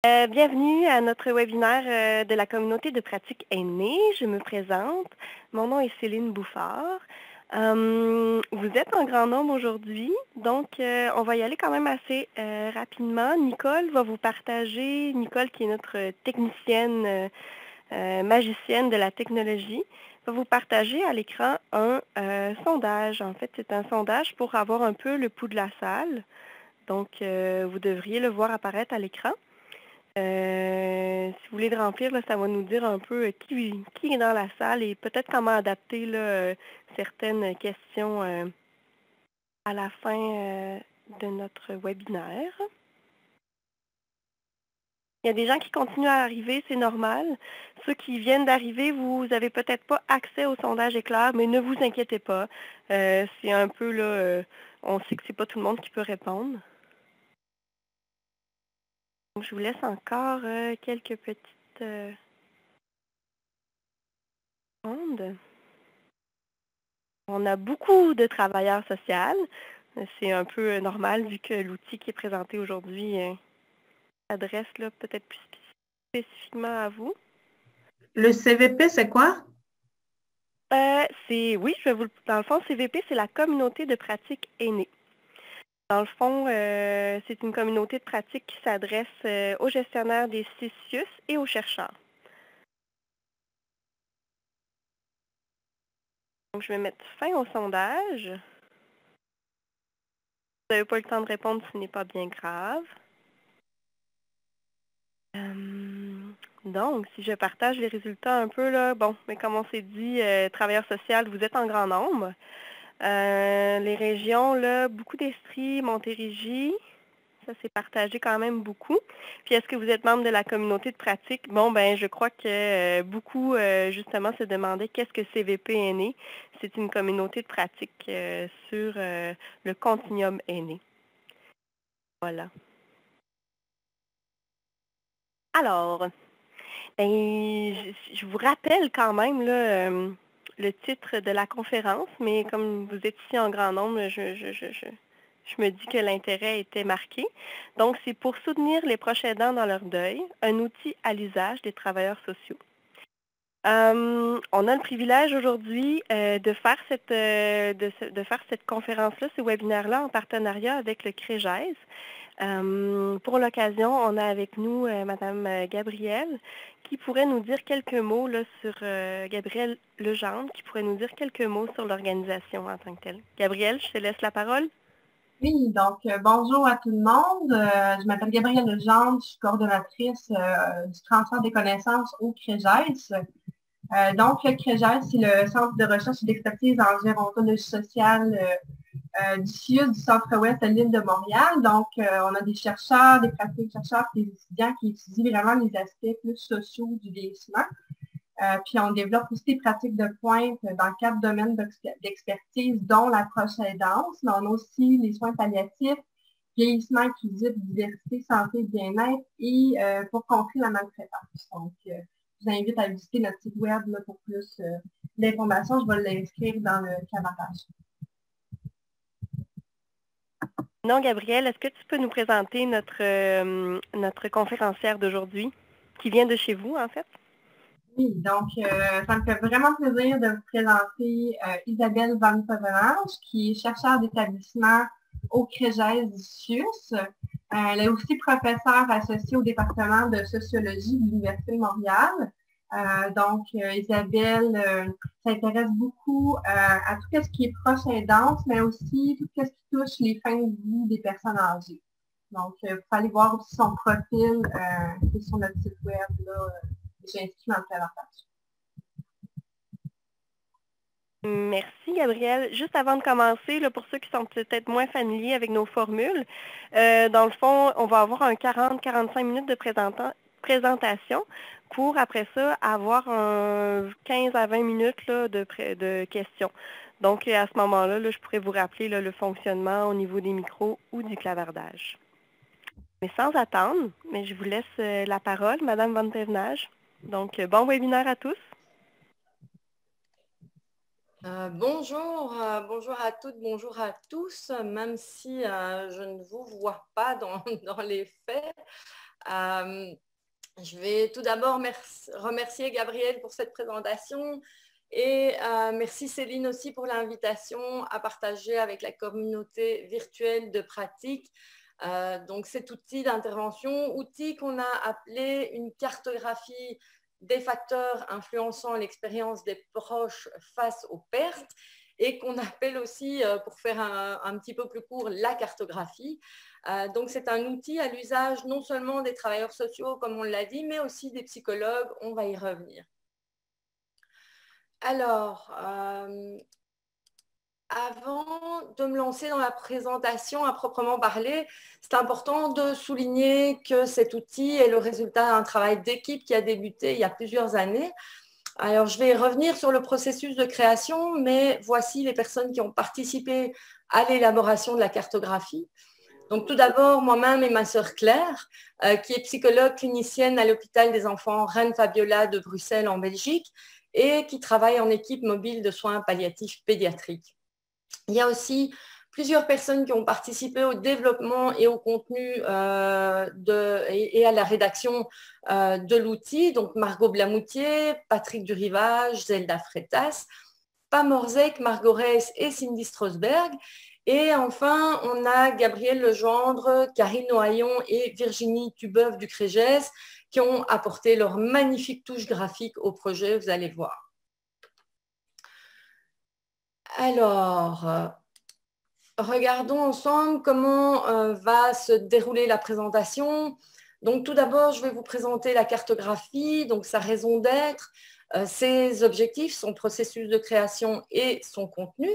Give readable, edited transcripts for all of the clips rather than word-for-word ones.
Bienvenue à notre webinaire de la communauté de pratique aînée. Je me présente. Mon nom est Céline Bouffard. Vous êtes en grand nombre aujourd'hui, donc on va y aller quand même assez rapidement. Nicole va vous partager, Nicole qui est notre technicienne, magicienne de la technologie, va vous partager à l'écran un sondage. En fait, c'est un sondage pour avoir un peu le pouls de la salle. Donc, vous devriez le voir apparaître à l'écran. Si vous voulez le remplir, là, ça va nous dire un peu qui est dans la salle et peut-être comment adapter là, certaines questions à la fin de notre webinaire. Il y a des gens qui continuent à arriver, c'est normal. Ceux qui viennent d'arriver, vous n'avez peut-être pas accès au sondage éclair, mais ne vous inquiétez pas. C'est un peu là, on sait que c'est pas tout le monde qui peut répondre. Donc, je vous laisse encore quelques petites secondes. On a beaucoup de travailleurs sociaux. C'est un peu normal vu que l'outil qui est présenté aujourd'hui s'adresse peut-être plus spécifiquement à vous. Le CVP, c'est quoi? Oui, dans le fond, CVP, c'est la communauté de pratique aînée. Dans le fond, c'est une communauté de pratique qui s'adresse aux gestionnaires des CICIUS et aux chercheurs. Donc, je vais mettre fin au sondage. Si vous n'avez pas eu le temps de répondre, ce n'est pas bien grave. Donc, si je partage les résultats un peu, là, bon, mais comme on s'est dit, travailleurs sociaux, vous êtes en grand nombre. Les régions, là, beaucoup d'Estrie, Montérégie, ça s'est partagé quand même beaucoup. Puis, est-ce que vous êtes membre de la communauté de pratique? Bon, ben, je crois que beaucoup, justement, se demandaient qu'est-ce que CVP aîné. C'est une communauté de pratique sur le continuum aîné. Voilà. Alors, ben, je vous rappelle quand même là, le titre de la conférence, mais comme vous êtes ici en grand nombre, je me dis que l'intérêt était marqué. Donc, c'est pour soutenir les proches aidants dans leur deuil, un outil à l'usage des travailleurs sociaux. On a le privilège aujourd'hui de faire cette conférence-là, ce webinaire-là en partenariat avec le CREGES. Pour l'occasion, on a avec nous Mme Gabrielle qui pourrait nous dire quelques mots là, sur Gabrielle Legendre, qui pourrait nous dire quelques mots sur l'organisation en tant que telle. Gabrielle, je te laisse la parole. Oui, donc bonjour à tout le monde. Je m'appelle Gabrielle Legendre, je suis coordonnatrice du transfert des connaissances au CREGES. Donc, le CREGES, c'est le Centre de recherche et d'expertise en gérontologie sociale du CIUS du Centre-Ouest de l'île de Montréal. Donc, on a des chercheurs, des pratiques chercheurs, des étudiants qui étudient vraiment les aspects plus sociaux du vieillissement. Puis on développe aussi des pratiques de pointe dans 4 domaines d'expertise, dont l'approche aidance, mais on a aussi les soins palliatifs, vieillissement inclusif, diversité, santé, bien-être et pour contrer la maltraitance. Donc, je vous invite à visiter notre site web là, pour plus d'informations. Je vais l'inscrire dans le clavardage. Non, Gabrielle, est-ce que tu peux nous présenter notre conférencière d'aujourd'hui, qui vient de chez vous, en fait? Oui, donc ça me fait vraiment plaisir de vous présenter Isabelle Van Pevenage, qui est chercheure d'établissement au CREGES du CIUS. Elle est aussi professeure associée au département de sociologie de l'Université de Montréal. Donc, Isabelle s'intéresse beaucoup à tout ce qui est proche aidance, mais aussi tout ce qui touche les fins de vie des personnes âgées. Donc, vous pouvez aller voir aussi son profil qui est sur notre site web. Là, j'ai inscrit dans le clavardage. Merci, Gabrielle. Juste avant de commencer, là, pour ceux qui sont peut-être moins familiers avec nos formules, dans le fond, on va avoir un 40-45 minutes de présentation pour, après ça, avoir un 15 à 20 minutes là, de questions. Donc, à ce moment-là, là, je pourrais vous rappeler là, le fonctionnement au niveau des micros ou du clavardage. Mais sans attendre, mais je vous laisse la parole, Madame Van Pevenage. Donc, bon webinaire à tous. Bonjour, bonjour à toutes, bonjour à tous, même si je ne vous vois pas dans les faits. Je vais tout d'abord remercier Gabrielle pour cette présentation et merci Céline aussi pour l'invitation à partager avec la communauté virtuelle de pratique donc cet outil d'intervention, outil qu'on a appelé une cartographie des facteurs influençant l'expérience des proches face aux pertes et qu'on appelle aussi, pour faire un petit peu plus court, la cartographie. Donc, c'est un outil à l'usage non seulement des travailleurs sociaux, comme on l'a dit, mais aussi des psychologues. On va y revenir. Alors, avant de me lancer dans la présentation à proprement parler, c'est important de souligner que cet outil est le résultat d'un travail d'équipe qui a débuté il y a plusieurs années. Alors, je vais revenir sur le processus de création, mais voici les personnes qui ont participé à l'élaboration de la cartographie. Donc, tout d'abord, moi-même et ma sœur Claire, qui est psychologue clinicienne à l'hôpital des enfants Reine Fabiola de Bruxelles en Belgique et qui travaille en équipe mobile de soins palliatifs pédiatriques. Il y a aussi plusieurs personnes qui ont participé au développement et au contenu et à la rédaction de l'outil. Donc, Margot Blamoutier, Patrick Durivage, Zelda Freitas, Pam Orzek, Margot Reis et Cindy Strosberg. Et enfin, on a Gabrielle Legendre, Karine Nohaillon et Virginie Tubeuf du Crégès qui ont apporté leur magnifique touche graphique au projet, vous allez voir. Alors, regardons ensemble comment va se dérouler la présentation. Donc, tout d'abord, je vais vous présenter la cartographie, donc sa raison d'être, ses objectifs, son processus de création et son contenu.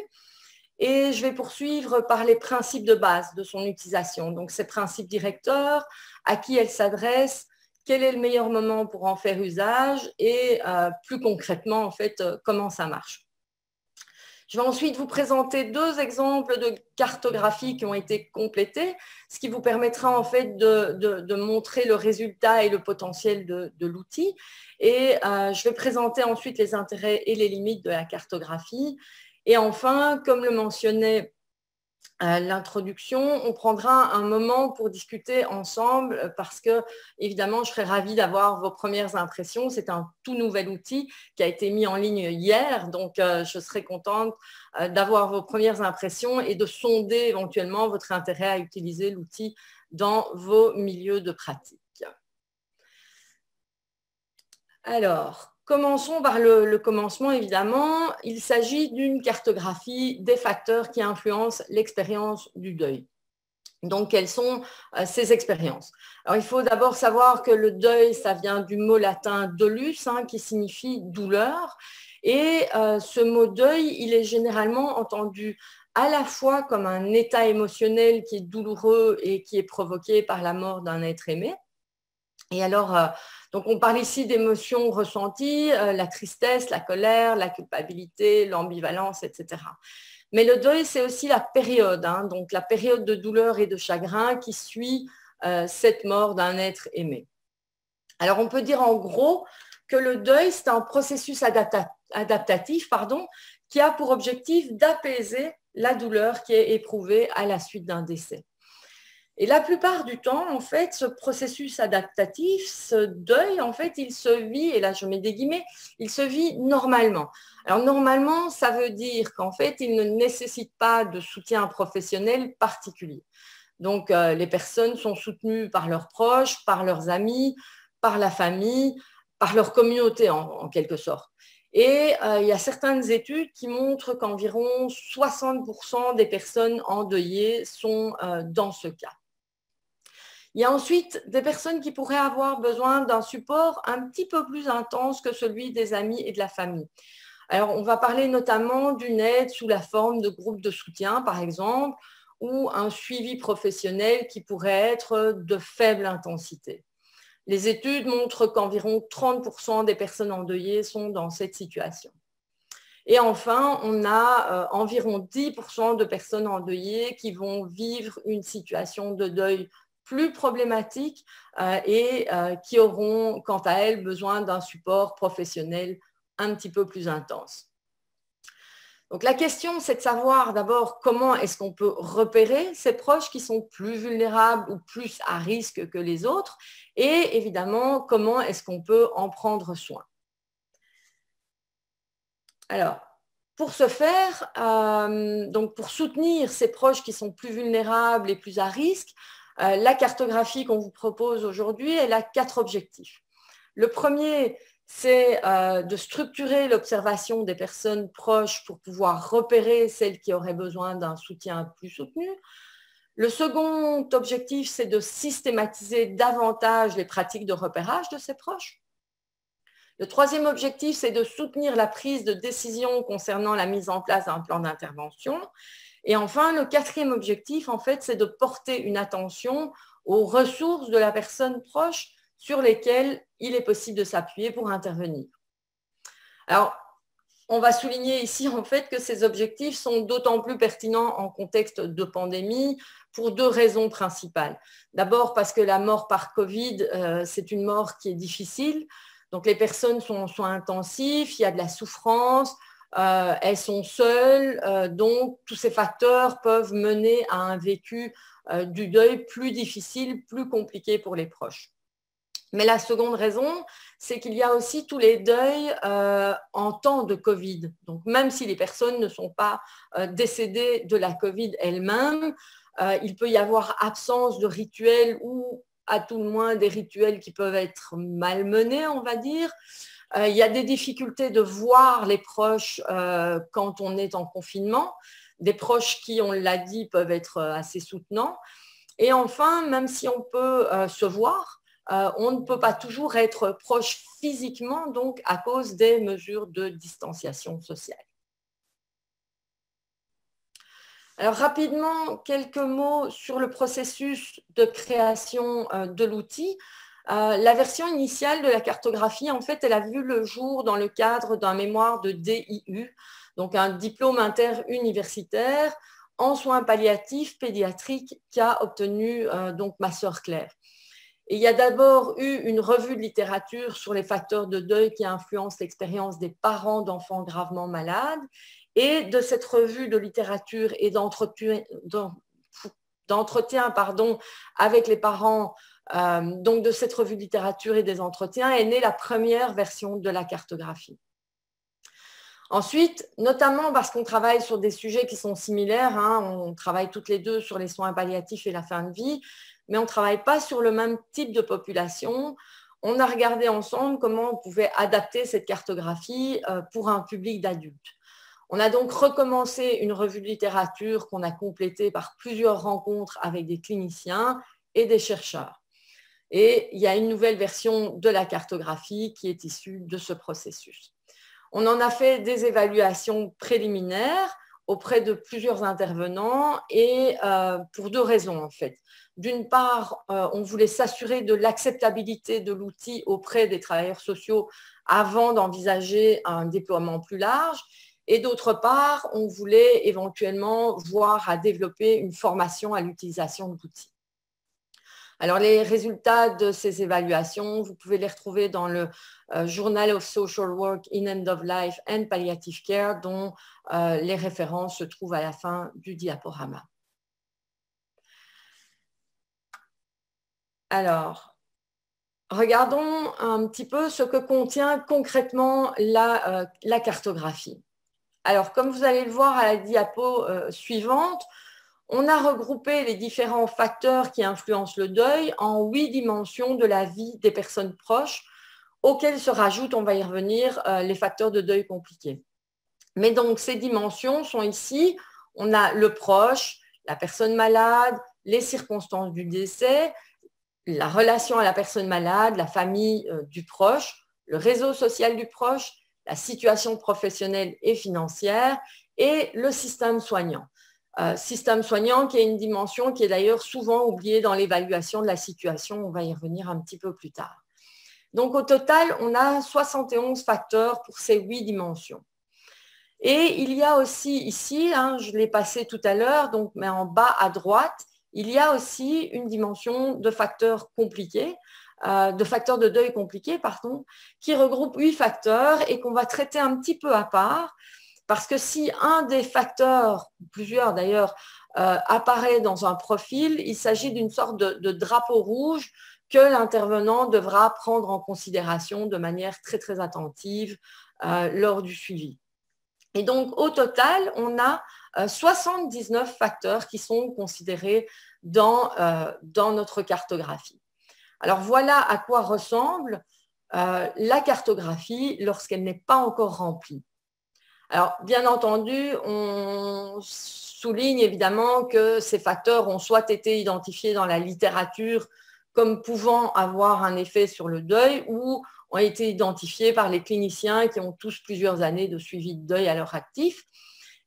Et je vais poursuivre par les principes de base de son utilisation. Donc, ces principes directeurs, à qui elle s'adresse, quel est le meilleur moment pour en faire usage et plus concrètement, en fait, comment ça marche. Je vais ensuite vous présenter deux exemples de cartographie qui ont été complétés, ce qui vous permettra en fait de montrer le résultat et le potentiel de l'outil. Et je vais présenter ensuite les intérêts et les limites de la cartographie. Et enfin, comme le mentionnait l'introduction, on prendra un moment pour discuter ensemble parce que, évidemment, je serais ravie d'avoir vos premières impressions. C'est un tout nouvel outil qui a été mis en ligne hier, donc je serais contente d'avoir vos premières impressions et de sonder éventuellement votre intérêt à utiliser l'outil dans vos milieux de pratique. Alors, commençons par le commencement, évidemment. Il s'agit d'une cartographie des facteurs qui influencent l'expérience du deuil. Donc, quelles sont ces expériences? Alors, il faut d'abord savoir que le deuil, ça vient du mot latin dolus, qui signifie douleur. Et ce mot deuil, il est généralement entendu à la fois comme un état émotionnel qui est douloureux et qui est provoqué par la mort d'un être aimé. Et alors, donc on parle ici d'émotions ressenties, la tristesse, la colère, la culpabilité, l'ambivalence, etc. Mais le deuil, c'est aussi la période, donc la période de douleur et de chagrin qui suit cette mort d'un être aimé. Alors, on peut dire en gros que le deuil, c'est un processus adaptatif qui a pour objectif d'apaiser la douleur qui est éprouvée à la suite d'un décès. Et la plupart du temps, en fait, ce processus adaptatif, ce deuil, en fait, il se vit, et là je mets des guillemets, il se vit normalement. Alors normalement, ça veut dire qu'en fait, il ne nécessite pas de soutien professionnel particulier. Donc les personnes sont soutenues par leurs proches, par leurs amis, par la famille, par leur communauté en quelque sorte. Et il y a certaines études qui montrent qu'environ 60% des personnes endeuillées sont dans ce cas. Il y a ensuite des personnes qui pourraient avoir besoin d'un support un petit peu plus intense que celui des amis et de la famille. Alors, on va parler notamment d'une aide sous la forme de groupes de soutien, par exemple, ou un suivi professionnel qui pourrait être de faible intensité. Les études montrent qu'environ 30% des personnes endeuillées sont dans cette situation. Et enfin, on a environ 10% de personnes endeuillées qui vont vivre une situation de deuil plus problématiques et qui auront, quant à elles, besoin d'un support professionnel un petit peu plus intense. Donc la question, c'est de savoir d'abord comment est-ce qu'on peut repérer ces proches qui sont plus vulnérables ou plus à risque que les autres, et évidemment, comment est-ce qu'on peut en prendre soin. Alors, pour ce faire, donc pour soutenir ces proches qui sont plus vulnérables et plus à risque, la cartographie qu'on vous propose aujourd'hui, elle a 4 objectifs. Le premier, c'est de structurer l'observation des personnes proches pour pouvoir repérer celles qui auraient besoin d'un soutien plus soutenu. Le second objectif, c'est de systématiser davantage les pratiques de repérage de ces proches. Le troisième objectif, c'est de soutenir la prise de décision concernant la mise en place d'un plan d'intervention. Et enfin, le quatrième objectif, en fait, c'est de porter une attention aux ressources de la personne proche sur lesquelles il est possible de s'appuyer pour intervenir. Alors, on va souligner ici, en fait, que ces objectifs sont d'autant plus pertinents en contexte de pandémie pour 2 raisons principales. D'abord, parce que la mort par Covid, c'est une mort qui est difficile. Donc, les personnes sont en soins intensifs, il y a de la souffrance, elles sont seules, donc tous ces facteurs peuvent mener à un vécu du deuil plus difficile, plus compliqué pour les proches. Mais la seconde raison, c'est qu'il y a aussi tous les deuils en temps de Covid. Donc, même si les personnes ne sont pas décédées de la Covid elles-mêmes, il peut y avoir absence de rituels ou à tout le moins des rituels qui peuvent être malmenés, on va dire. Il y a des difficultés de voir les proches quand on est en confinement. Des proches qui, on l'a dit, peuvent être assez soutenants. Et enfin, même si on peut se voir, on ne peut pas toujours être proche physiquement, donc à cause des mesures de distanciation sociale. Alors rapidement, quelques mots sur le processus de création de l'outil. La version initiale de la cartographie, en fait, elle a vu le jour dans le cadre d'un mémoire de DIU, donc un diplôme interuniversitaire en soins palliatifs pédiatriques qu'a obtenu donc ma sœur Claire. Et il y a d'abord eu une revue de littérature sur les facteurs de deuil qui influencent l'expérience des parents d'enfants gravement malades. Et de cette revue de littérature et d'entretien avec les parents, donc de cette revue de littérature et des entretiens, est née la première version de la cartographie. Ensuite, notamment parce qu'on travaille sur des sujets qui sont similaires, on travaille toutes les deux sur les soins palliatifs et la fin de vie, mais on ne travaille pas sur le même type de population. On a regardé ensemble comment on pouvait adapter cette cartographie pour un public d'adultes. On a donc recommencé une revue de littérature qu'on a complétée par plusieurs rencontres avec des cliniciens et des chercheurs. Et il y a une nouvelle version de la cartographie qui est issue de ce processus. On en a fait des évaluations préliminaires auprès de plusieurs intervenants et pour 2 raisons en fait. D'une part, on voulait s'assurer de l'acceptabilité de l'outil auprès des travailleurs sociaux avant d'envisager un déploiement plus large. Et d'autre part, on voulait éventuellement voir à développer une formation à l'utilisation de l'outil. Alors, les résultats de ces évaluations, vous pouvez les retrouver dans le Journal of Social Work in End of Life and Palliative Care, dont les références se trouvent à la fin du diaporama. Alors, regardons un petit peu ce que contient concrètement la cartographie. Alors, comme vous allez le voir à la diapo suivante, on a regroupé les différents facteurs qui influencent le deuil en 8 dimensions de la vie des personnes proches, auxquelles se rajoutent, on va y revenir, les facteurs de deuil compliqués. Mais donc, ces dimensions sont ici. On a le proche, la personne malade, les circonstances du décès, la relation à la personne malade, la famille du proche, le réseau social du proche, la situation professionnelle et financière et le système soignant. Système soignant qui est une dimension qui est d'ailleurs souvent oubliée dans l'évaluation de la situation. On va y revenir un petit peu plus tard. Donc, au total, on a 71 facteurs pour ces 8 dimensions. Et il y a aussi ici, je l'ai passé tout à l'heure, mais en bas à droite, il y a aussi une dimension de facteurs compliqués, de facteurs de deuil compliqués, qui regroupe 8 facteurs et qu'on va traiter un petit peu à part Parce que si un des facteurs, plusieurs d'ailleurs, apparaît dans un profil, il s'agit d'une sorte de drapeau rouge que l'intervenant devra prendre en considération de manière très, très attentive lors du suivi. Et donc, au total, on a 79 facteurs qui sont considérés dans notre cartographie. Alors, voilà à quoi ressemble la cartographie lorsqu'elle n'est pas encore remplie. Alors, bien entendu, on souligne évidemment que ces facteurs ont soit été identifiés dans la littérature comme pouvant avoir un effet sur le deuil ou ont été identifiés par les cliniciens qui ont tous plusieurs années de suivi de deuil à leur actif.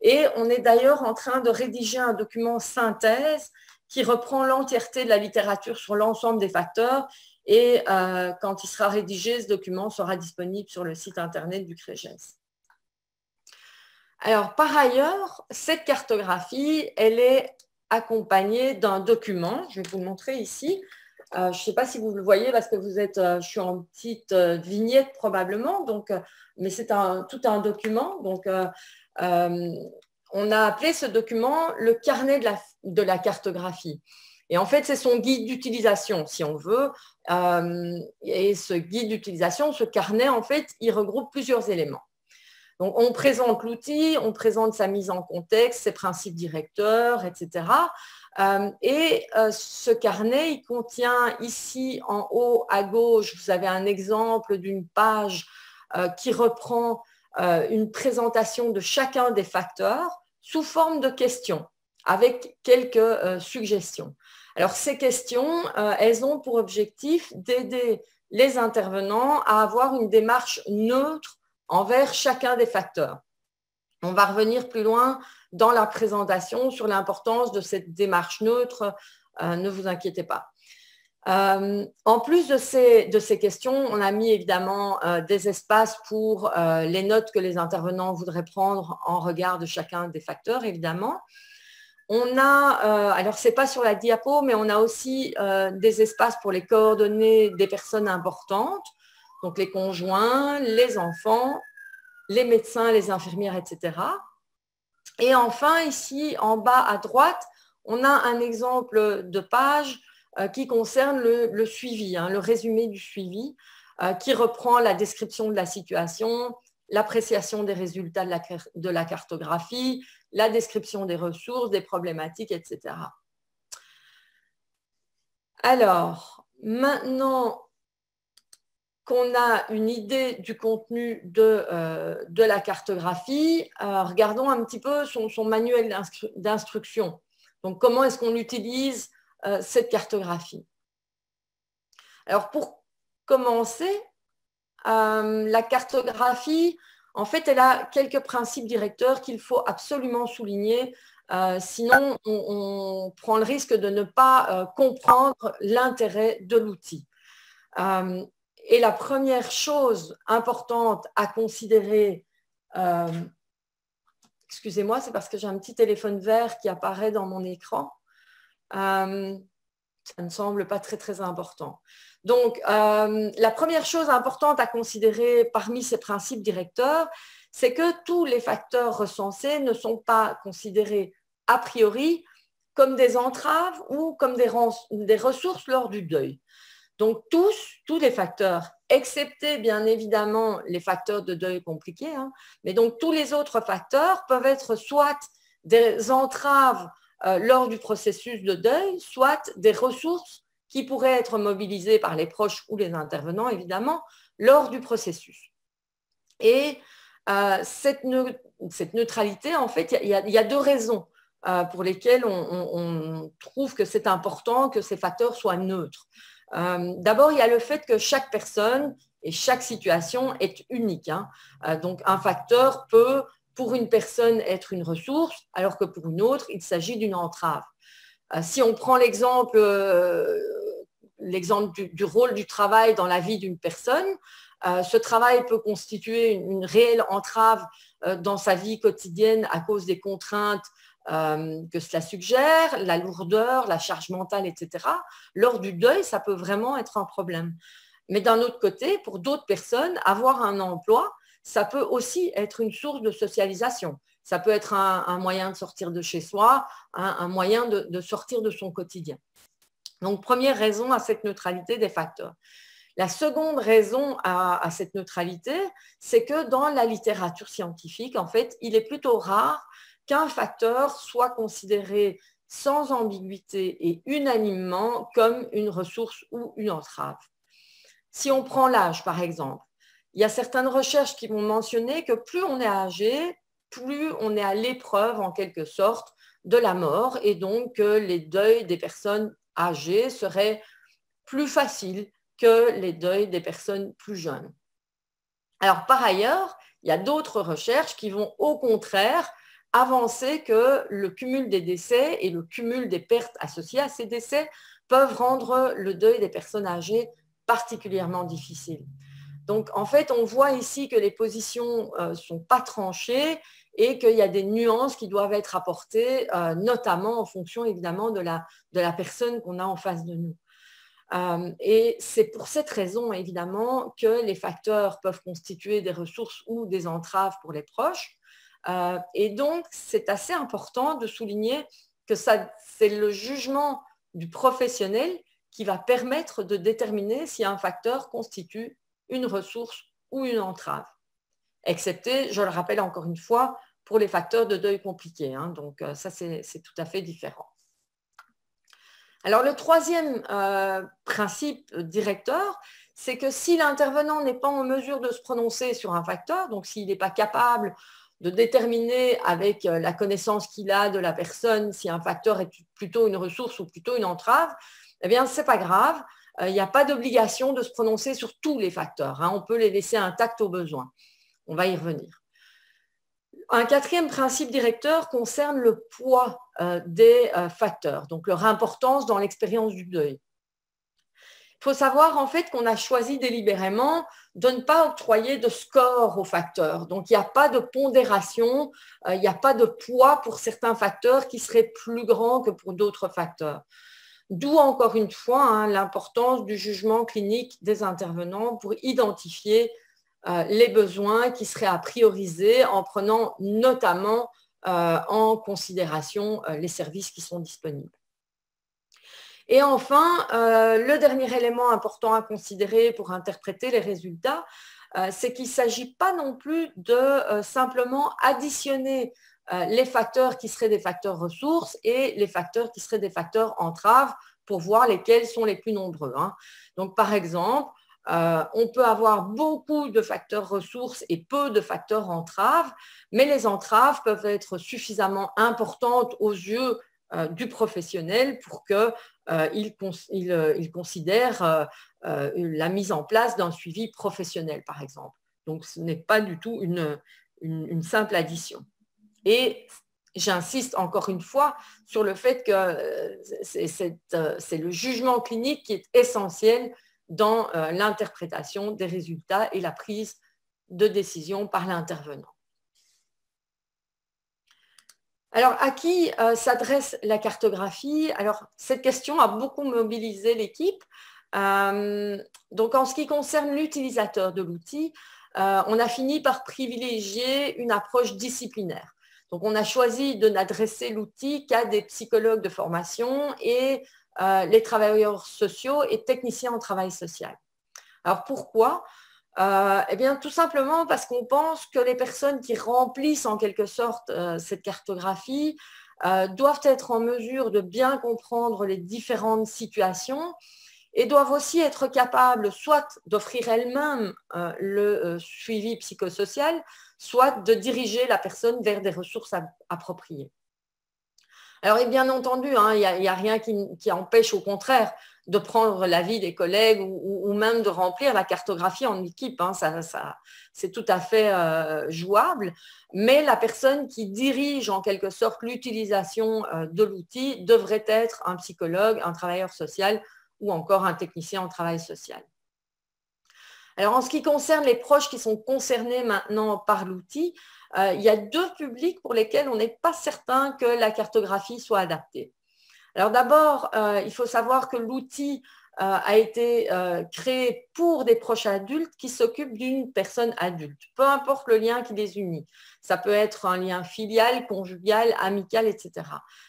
Et on est d'ailleurs en train de rédiger un document synthèse qui reprend l'entièreté de la littérature sur l'ensemble des facteurs. Et quand il sera rédigé, ce document sera disponible sur le site internet du CREGES. Alors, par ailleurs, cette cartographie, elle est accompagnée d'un document. Je vais vous le montrer ici. Je ne sais pas si vous le voyez parce que vous êtes, je suis en petite vignette probablement, donc, mais c'est tout un document. Donc, on a appelé ce document le carnet de la cartographie. Et en fait, c'est son guide d'utilisation, si on veut. Et ce guide d'utilisation, ce carnet, en fait, il regroupe plusieurs éléments. Donc, on présente l'outil, on présente sa mise en contexte, ses principes directeurs, etc. Ce carnet, il contient ici en haut à gauche, vous avez un exemple d'une page qui reprend une présentation de chacun des facteurs sous forme de questions avec quelques suggestions. Alors, ces questions, elles ont pour objectif d'aider les intervenants à avoir une démarche neutre envers chacun des facteurs. On va revenir plus loin dans la présentation sur l'importance de cette démarche neutre, ne vous inquiétez pas. En plus de ces questions, on a mis évidemment des espaces pour les notes que les intervenants voudraient prendre en regard de chacun des facteurs, évidemment. On a, alors ce n'est pas sur la diapo, mais on a aussi des espaces pour les coordonnées des personnes importantes, donc les conjoints, les enfants, les médecins, les infirmières, etc. Et enfin, ici, en bas à droite, on a un exemple de page qui concerne le suivi, le résumé du suivi, qui reprend la description de la situation, l'appréciation des résultats de la cartographie, la description des ressources, des problématiques, etc. Alors, maintenant qu'on a une idée du contenu de la cartographie, regardons un petit peu son manuel d'instruction. Donc, comment est-ce qu'on utilise cette cartographie? Alors, pour commencer, la cartographie, en fait, elle a quelques principes directeurs qu'il faut absolument souligner, sinon on prend le risque de ne pas comprendre l'intérêt de l'outil. Et la première chose importante à considérer, excusez-moi, c'est parce que j'ai un petit téléphone vert qui apparaît dans mon écran. Ça ne semble pas très, très important. Donc, la première chose importante à considérer parmi ces principes directeurs, c'est que tous les facteurs recensés ne sont pas considérés a priori comme des entraves ou comme des ressources lors du deuil. Donc, tous les facteurs, excepté bien évidemment les facteurs de deuil compliqués, mais donc tous les autres facteurs peuvent être soit des entraves lors du processus de deuil, soit des ressources qui pourraient être mobilisées par les proches ou les intervenants, évidemment, lors du processus. Et cette neutralité, en fait, il y a deux raisons pour lesquelles on trouve que c'est important que ces facteurs soient neutres. D'abord, il y a le fait que chaque personne et chaque situation est unique. Donc, un facteur peut, pour une personne, être une ressource, alors que pour une autre, il s'agit d'une entrave. Si on prend l'exemple du rôle du travail dans la vie d'une personne, ce travail peut constituer une réelle entrave dans sa vie quotidienne à cause des contraintes que cela suggère, la lourdeur, la charge mentale, etc. Lors du deuil, ça peut vraiment être un problème. Mais d'un autre côté, pour d'autres personnes, avoir un emploi, ça peut aussi être une source de socialisation. Ça peut être un moyen de sortir de chez soi, un moyen de sortir de son quotidien. Donc, première raison à cette neutralité des facteurs. La seconde raison à cette neutralité, c'est que dans la littérature scientifique, en fait, il est plutôt rare qu'un facteur soit considéré sans ambiguïté et unanimement comme une ressource ou une entrave. Si on prend l'âge, par exemple, il y a certaines recherches qui vont mentionner que plus on est âgé, plus on est à l'épreuve, en quelque sorte, de la mort, et donc que les deuils des personnes âgées seraient plus faciles que les deuils des personnes plus jeunes. Alors, par ailleurs, il y a d'autres recherches qui vont au contraire avancer que le cumul des décès et le cumul des pertes associées à ces décès peuvent rendre le deuil des personnes âgées particulièrement difficile. Donc, en fait, on voit ici que les positions ne sont pas tranchées et qu'il y a des nuances qui doivent être apportées, notamment en fonction, évidemment, de la personne qu'on a en face de nous. Et c'est pour cette raison, évidemment, que les facteurs peuvent constituer des ressources ou des entraves pour les proches. Et donc, c'est assez important de souligner que c'est le jugement du professionnel qui va permettre de déterminer si un facteur constitue une ressource ou une entrave. Excepté, je le rappelle encore une fois, pour les facteurs de deuil compliqués. Donc, ça, c'est tout à fait différent. Alors, le troisième principe directeur, c'est que si l'intervenant n'est pas en mesure de se prononcer sur un facteur, donc s'il n'est pas capable de déterminer avec la connaissance qu'il a de la personne si un facteur est plutôt une ressource ou plutôt une entrave, eh bien, ce n'est pas grave. Il n'y a pas d'obligation de se prononcer sur tous les facteurs. On peut les laisser intacts au besoin. On va y revenir. Un quatrième principe directeur concerne le poids des facteurs, donc leur importance dans l'expérience du deuil. Il faut savoir en fait qu'on a choisi délibérément de ne pas octroyer de score aux facteurs. Donc, il n'y a pas de pondération, il n'y a pas de poids pour certains facteurs qui seraient plus grands que pour d'autres facteurs. D'où, encore une fois, l'importance du jugement clinique des intervenants pour identifier les besoins qui seraient à prioriser en prenant notamment en considération les services qui sont disponibles. Et enfin, le dernier élément important à considérer pour interpréter les résultats, c'est qu'il ne s'agit pas non plus de simplement additionner les facteurs qui seraient des facteurs ressources et les facteurs qui seraient des facteurs entraves pour voir lesquels sont les plus nombreux. Donc, par exemple, on peut avoir beaucoup de facteurs ressources et peu de facteurs entraves, mais les entraves peuvent être suffisamment importantes aux yeux du professionnel pour qu'il considère la mise en place d'un suivi professionnel, par exemple. Donc, ce n'est pas du tout une simple addition. Et j'insiste encore une fois sur le fait que c'est le jugement clinique qui est essentiel dans l'interprétation des résultats et la prise de décision par l'intervenant. Alors, à qui s'adresse la cartographie? Alors, cette question a beaucoup mobilisé l'équipe. Donc, en ce qui concerne l'utilisateur de l'outil, on a fini par privilégier une approche disciplinaire. Donc, on a choisi de n'adresser l'outil qu'à des psychologues de formation et les travailleurs sociaux et techniciens en travail social. Alors, pourquoi? Eh bien, tout simplement parce qu'on pense que les personnes qui remplissent en quelque sorte cette cartographie doivent être en mesure de bien comprendre les différentes situations et doivent aussi être capables soit d'offrir elles-mêmes le suivi psychosocial, soit de diriger la personne vers des ressources appropriées. Alors, et bien entendu, il n'y a rien qui empêche, au contraire, de prendre l'avis des collègues ou même de remplir la cartographie en équipe. C'est tout à fait jouable. Mais la personne qui dirige en quelque sorte l'utilisation de l'outil devrait être un psychologue, un travailleur social ou encore un technicien en travail social. Alors, en ce qui concerne les proches qui sont concernés maintenant par l'outil, il y a deux publics pour lesquels on n'est pas certain que la cartographie soit adaptée. Alors d'abord, il faut savoir que l'outil a été créé pour des proches adultes qui s'occupent d'une personne adulte, peu importe le lien qui les unit. Ça peut être un lien filial, conjugal, amical, etc.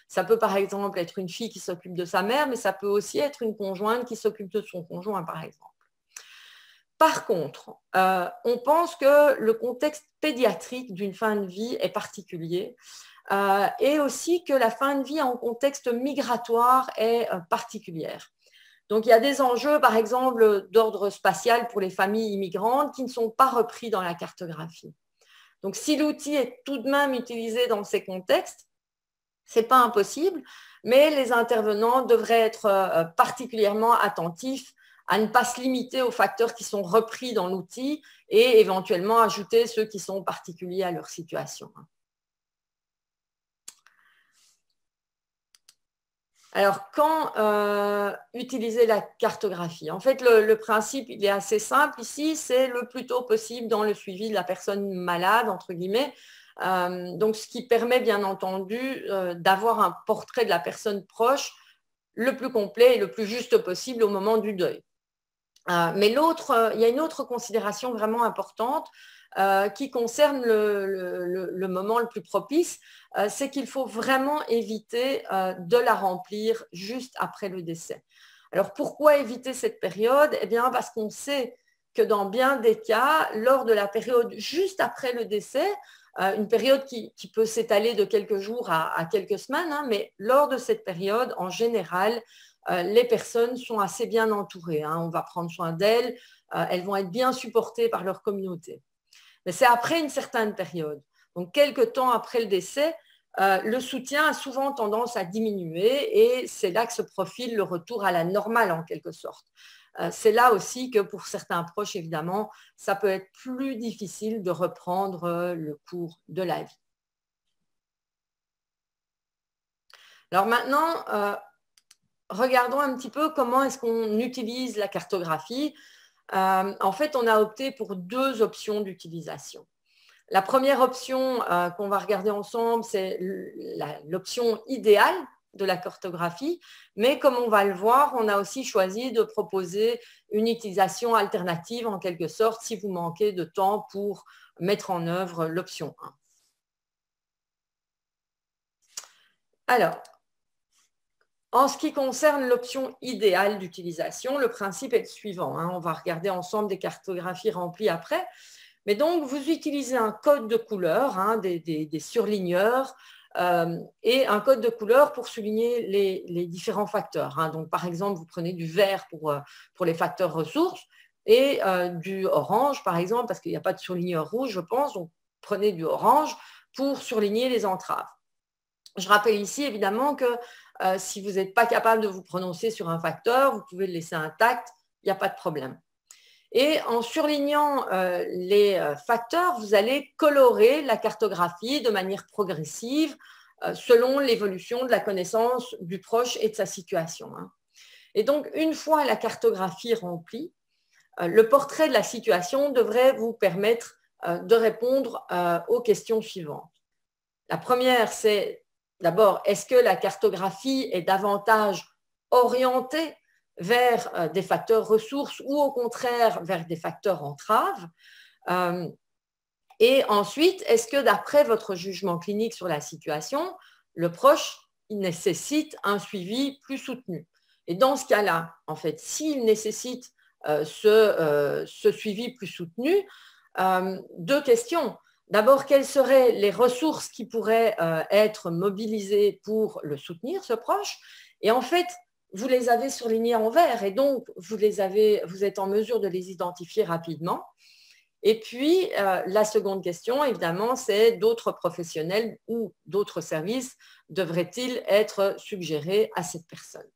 Ça peut par exemple être une fille qui s'occupe de sa mère, mais ça peut aussi être une conjointe qui s'occupe de son conjoint, par exemple. Par contre, on pense que le contexte pédiatrique d'une fin de vie est particulier et aussi que la fin de vie en contexte migratoire est particulière. Donc, il y a des enjeux, par exemple, d'ordre spatial pour les familles immigrantes qui ne sont pas repris dans la cartographie. Donc, si l'outil est tout de même utilisé dans ces contextes, ce n'est pas impossible, mais les intervenants devraient être particulièrement attentifs à ne pas se limiter aux facteurs qui sont repris dans l'outil et éventuellement ajouter ceux qui sont particuliers à leur situation. Alors, quand utiliser la cartographie? En fait, le principe, il est assez simple ici, c'est le plus tôt possible dans le suivi de la personne malade, entre guillemets. Donc, ce qui permet, bien entendu, d'avoir un portrait de la personne proche le plus complet et le plus juste possible au moment du deuil. Mais il y a une autre considération vraiment importante qui concerne le moment le plus propice, c'est qu'il faut vraiment éviter de la remplir juste après le décès. Alors, pourquoi éviter cette période? Eh bien, parce qu'on sait que dans bien des cas, lors de la période juste après le décès, une période qui peut s'étaler de quelques jours à quelques semaines, hein, mais lors de cette période, en général, les personnes sont assez bien entourées. Hein. On va prendre soin d'elles, elles vont être bien supportées par leur communauté. Mais c'est après une certaine période. Donc, quelques temps après le décès, le soutien a souvent tendance à diminuer et c'est là que se profile le retour à la normale en quelque sorte. C'est là aussi que pour certains proches, évidemment, ça peut être plus difficile de reprendre le cours de la vie. Alors maintenant, regardons un petit peu comment est-ce qu'on utilise la cartographie. En fait, on a opté pour deux options d'utilisation. La première option qu'on va regarder ensemble, c'est l'option idéale de la cartographie, mais comme on va le voir, on a aussi choisi de proposer une utilisation alternative en quelque sorte si vous manquez de temps pour mettre en œuvre l'option 1. Alors, en ce qui concerne l'option idéale d'utilisation, le principe est le suivant. Hein, on va regarder ensemble des cartographies remplies après. Mais donc, vous utilisez un code de couleur, hein, des surligneurs, et un code de couleur pour souligner les différents facteurs. Hein. Donc, par exemple, vous prenez du vert pour les facteurs ressources et du orange, par exemple, parce qu'il n'y a pas de surligneur rouge, je pense. Donc, prenez du orange pour surligner les entraves. Je rappelle ici, évidemment, que si vous n'êtes pas capable de vous prononcer sur un facteur, vous pouvez le laisser intact, il n'y a pas de problème. Et en surlignant les facteurs, vous allez colorer la cartographie de manière progressive selon l'évolution de la connaissance du proche et de sa situation. Hein. Et donc, une fois la cartographie remplie, le portrait de la situation devrait vous permettre de répondre aux questions suivantes. La première, c'est d'abord, est-ce que la cartographie est davantage orientée vers des facteurs ressources ou au contraire vers des facteurs entraves? Et ensuite, est-ce que d'après votre jugement clinique sur la situation, le proche il nécessite un suivi plus soutenu? Et dans ce cas-là, en fait, s'il nécessite ce suivi plus soutenu, deux questions. D'abord, quelles seraient les ressources qui pourraient être mobilisées pour le soutenir, ce proche? Et en fait, vous les avez surlignées en vert et donc vous êtes en mesure de les identifier rapidement. Et puis, la seconde question, évidemment, c'est d'autres professionnels ou d'autres services devraient-ils être suggérés à cette personne?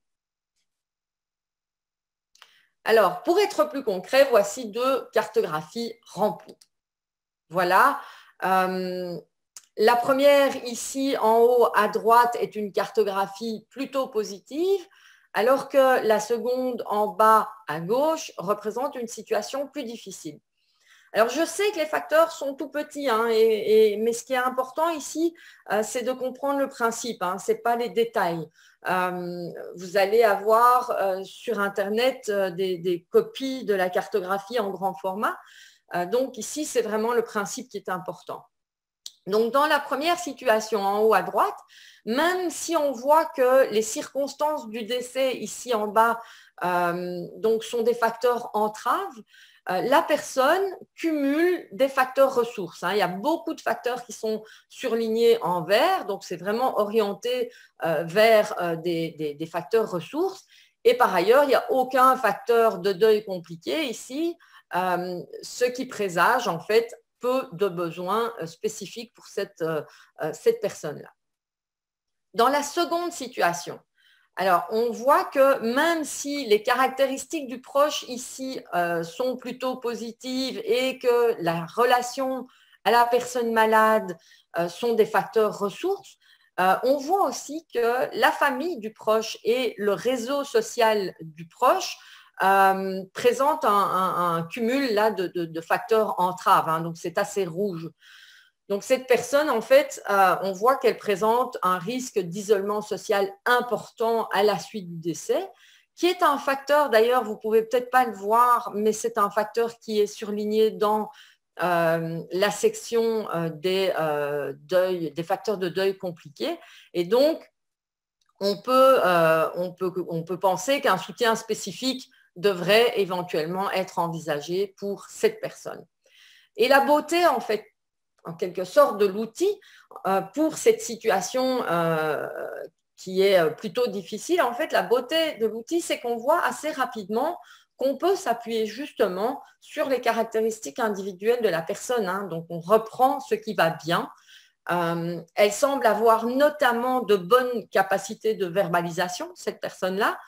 Alors, pour être plus concret, voici deux cartographies remplies. Voilà. La première, ici, en haut à droite, est une cartographie plutôt positive, alors que la seconde, en bas à gauche, représente une situation plus difficile. Alors, je sais que les facteurs sont tout petits, hein, mais ce qui est important ici, c'est de comprendre le principe, hein, ce n'est pas les détails. vous allez avoir sur Internet des copies de la cartographie en grand format. Donc ici, c'est vraiment le principe qui est important. Donc, dans la première situation en haut à droite, même si on voit que les circonstances du décès ici en bas donc sont des facteurs entraves, la personne cumule des facteurs ressources. Il y a beaucoup de facteurs qui sont surlignés en vert, donc c'est vraiment orienté vers des facteurs ressources. Et par ailleurs, il n'y a aucun facteur de deuil compliqué ici, ce qui présage en fait peu de besoins spécifiques pour cette personne-là. Dans la seconde situation, alors on voit que même si les caractéristiques du proche ici sont plutôt positives et que la relation à la personne malade sont des facteurs ressources, on voit aussi que la famille du proche et le réseau social du proche présente un cumul là, de facteurs entraves, donc c'est assez rouge. Donc cette personne, en fait, on voit qu'elle présente un risque d'isolement social important à la suite du décès, qui est un facteur, d'ailleurs, vous ne pouvez peut-être pas le voir, mais c'est un facteur qui est surligné dans la section des facteurs de deuil compliqués. Et donc, on peut penser qu'un soutien spécifique devrait éventuellement être envisagé pour cette personne. Et la beauté, en fait, en quelque sorte, de l'outil pour cette situation qui est plutôt difficile, en fait, la beauté de l'outil, c'est qu'on voit assez rapidement qu'on peut s'appuyer justement sur les caractéristiques individuelles de la personne. Donc, on reprend ce qui va bien. Elle semble avoir notamment de bonnes capacités de verbalisation, cette personne-là.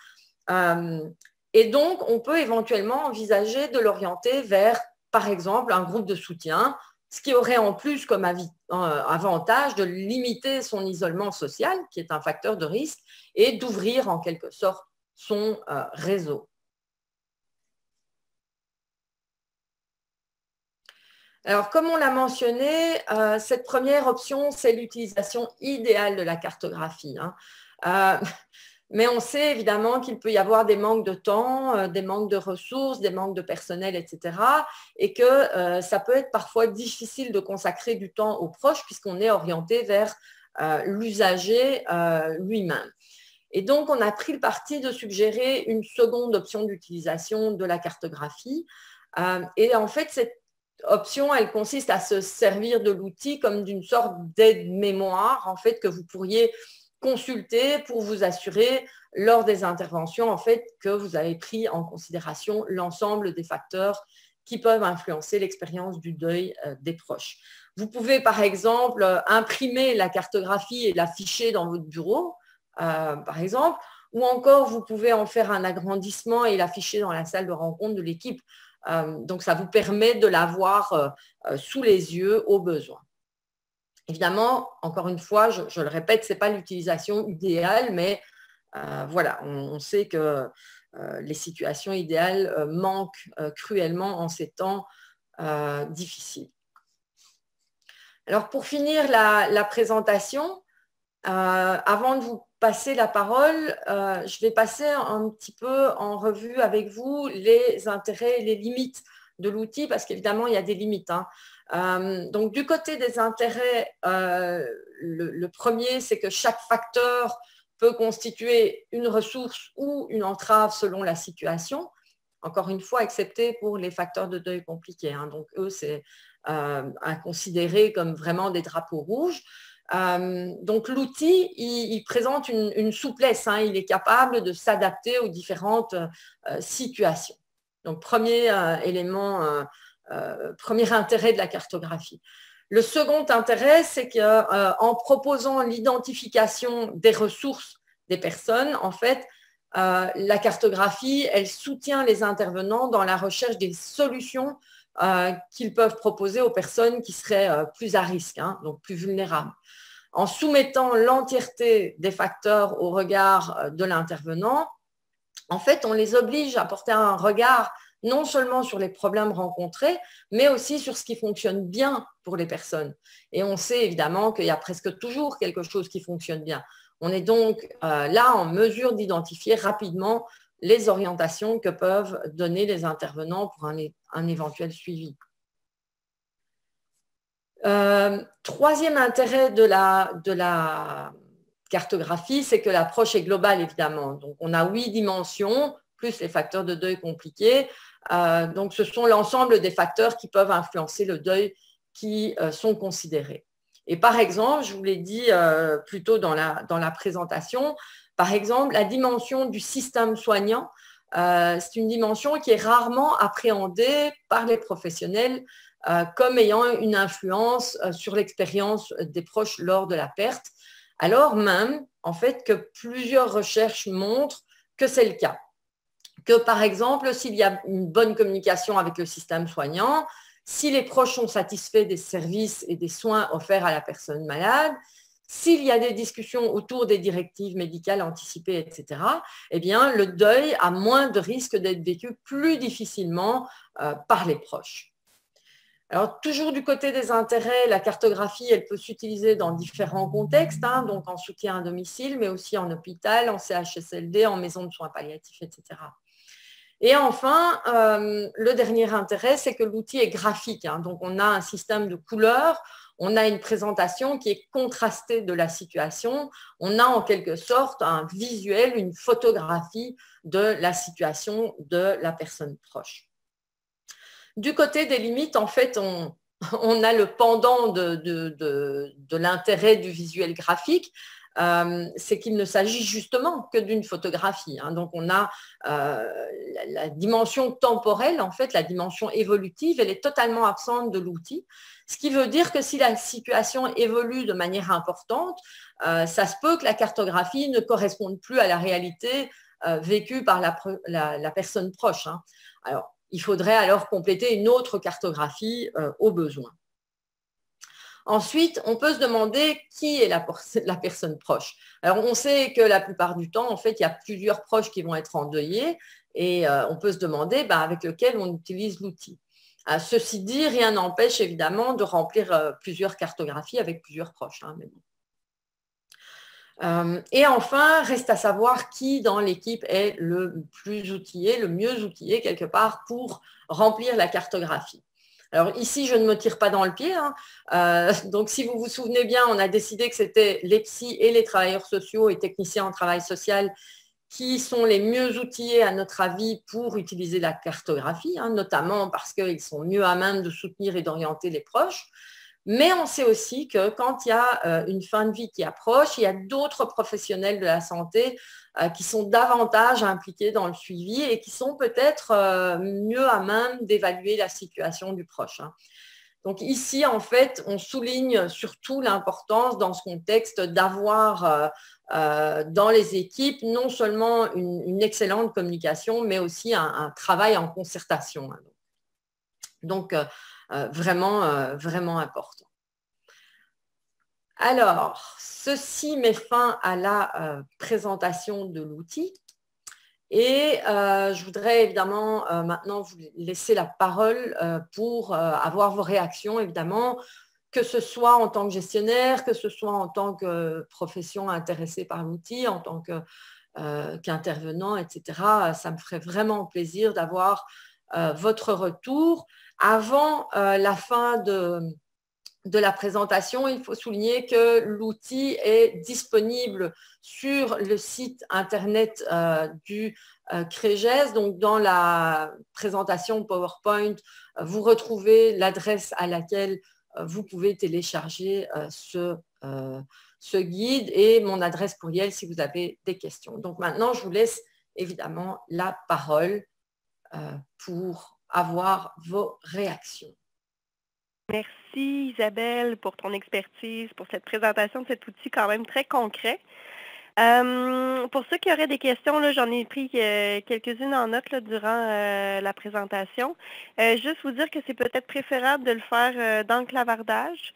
Et donc, on peut éventuellement envisager de l'orienter vers, par exemple, un groupe de soutien, ce qui aurait en plus comme avantage de limiter son isolement social, qui est un facteur de risque, et d'ouvrir en quelque sorte son réseau. Alors, comme on l'a mentionné, cette première option, c'est l'utilisation idéale de la cartographie. Mais on sait évidemment qu'il peut y avoir des manques de temps, des manques de ressources, des manques de personnel, etc. Et que ça peut être parfois difficile de consacrer du temps aux proches puisqu'on est orienté vers l'usager lui-même. Et donc, on a pris le parti de suggérer une seconde option d'utilisation de la cartographie. Et en fait, cette option, elle consiste à se servir de l'outil comme d'une sorte d'aide-mémoire, en fait, que vous pourriez consulter pour vous assurer lors des interventions en fait, que vous avez pris en considération l'ensemble des facteurs qui peuvent influencer l'expérience du deuil des proches. Vous pouvez par exemple imprimer la cartographie et l'afficher dans votre bureau, par exemple, ou encore vous pouvez en faire un agrandissement et l'afficher dans la salle de rencontre de l'équipe. Donc ça vous permet de l'avoir sous les yeux au besoin. Évidemment, encore une fois, je le répète, ce n'est pas l'utilisation idéale, mais voilà, on sait que les situations idéales manquent cruellement en ces temps difficiles. Alors, pour finir la présentation, avant de vous passer la parole, je vais passer un petit peu en revue avec vous les intérêts et les limites de l'outil, parce qu'évidemment, il y a des limites. Donc, du côté des intérêts, le premier, c'est que chaque facteur peut constituer une ressource ou une entrave selon la situation. Encore une fois, excepté pour les facteurs de deuil compliqués. Donc, eux, c'est à considérer comme vraiment des drapeaux rouges. Donc, l'outil, il présente une souplesse. Il est capable de s'adapter aux différentes situations. Donc, premier élément, premier intérêt de la cartographie. Le second intérêt, c'est qu'en proposant l'identification des ressources des personnes, en fait, la cartographie, elle soutient les intervenants dans la recherche des solutions qu'ils peuvent proposer aux personnes qui seraient plus à risque, donc plus vulnérables. En soumettant l'entièreté des facteurs au regard de l'intervenant, en fait, on les oblige à porter un regard non seulement sur les problèmes rencontrés, mais aussi sur ce qui fonctionne bien pour les personnes. Et on sait évidemment qu'il y a presque toujours quelque chose qui fonctionne bien. On est donc là en mesure d'identifier rapidement les orientations que peuvent donner les intervenants pour un éventuel suivi. Troisième intérêt de la cartographie, c'est que l'approche est globale, évidemment. Donc, on a 8 dimensions, plus les facteurs de deuil compliqués. Donc, ce sont l'ensemble des facteurs qui peuvent influencer le deuil qui sont considérés. Et par exemple, je vous l'ai dit plus tôt dans la présentation, par exemple, la dimension du système soignant, c'est une dimension qui est rarement appréhendée par les professionnels comme ayant une influence sur l'expérience des proches lors de la perte, alors même, en fait, que plusieurs recherches montrent que c'est le cas. Que, par exemple, s'il y a une bonne communication avec le système soignant, si les proches sont satisfaits des services et des soins offerts à la personne malade, s'il y a des discussions autour des directives médicales anticipées, etc., eh bien, le deuil a moins de risques d'être vécu plus difficilement par les proches. Alors, toujours du côté des intérêts, la cartographie, elle peut s'utiliser dans différents contextes, donc en soutien à domicile, mais aussi en hôpital, en CHSLD, en maison de soins palliatifs, etc. Et enfin, le dernier intérêt, c'est que l'outil est graphique. Donc, on a un système de couleurs, on a une présentation qui est contrastée de la situation, on a en quelque sorte un visuel, une photographie de la situation de la personne proche. Du côté des limites, en fait, on a le pendant de l'intérêt du visuel graphique, c'est qu'il ne s'agit justement que d'une photographie. Donc, on a la dimension temporelle, en fait, la dimension évolutive, elle est totalement absente de l'outil, ce qui veut dire que si la situation évolue de manière importante, ça se peut que la cartographie ne corresponde plus à la réalité vécue par la personne proche. Alors, il faudrait alors compléter une autre cartographie au besoin. Ensuite, on peut se demander qui est la personne proche. Alors, on sait que la plupart du temps, en fait, il y a plusieurs proches qui vont être endeuillés et on peut se demander avec lequel on utilise l'outil. Ceci dit, rien n'empêche évidemment de remplir plusieurs cartographies avec plusieurs proches. Mais bon. Et enfin, reste à savoir qui dans l'équipe est le plus outillé, le mieux outillé quelque part pour remplir la cartographie. Alors ici, je ne me tire pas dans le pied. Donc si vous vous souvenez bien, on a décidé que c'était les psys et les travailleurs sociaux et techniciens en travail social qui sont les mieux outillés à notre avis pour utiliser la cartographie, notamment parce qu'ils sont mieux à même de soutenir et d'orienter les proches. Mais on sait aussi que quand il y a une fin de vie qui approche, il y a d'autres professionnels de la santé qui sont davantage impliqués dans le suivi et qui sont peut-être mieux à même d'évaluer la situation du proche. Donc ici, en fait, on souligne surtout l'importance dans ce contexte d'avoir dans les équipes non seulement une excellente communication, mais aussi un travail en concertation. Donc, vraiment important. Alors, ceci met fin à la présentation de l'outil et je voudrais évidemment maintenant vous laisser la parole pour avoir vos réactions, évidemment, que ce soit en tant que gestionnaire, que ce soit en tant que profession intéressée par l'outil, en tant qu'intervenant, etc. Ça me ferait vraiment plaisir d'avoir votre retour. Avant la fin de la présentation, il faut souligner que l'outil est disponible sur le site internet du CREGES. Donc, dans la présentation PowerPoint, vous retrouvez l'adresse à laquelle vous pouvez télécharger ce guide et mon adresse courriel si vous avez des questions. Donc, maintenant, je vous laisse évidemment la parole pour avoir vos réactions. Merci Isabelle pour ton expertise, pour cette présentation de cet outil quand même très concret. Pour ceux qui auraient des questions, j'en ai pris quelques-unes en note durant la présentation. Juste vous dire que c'est peut-être préférable de le faire dans le clavardage.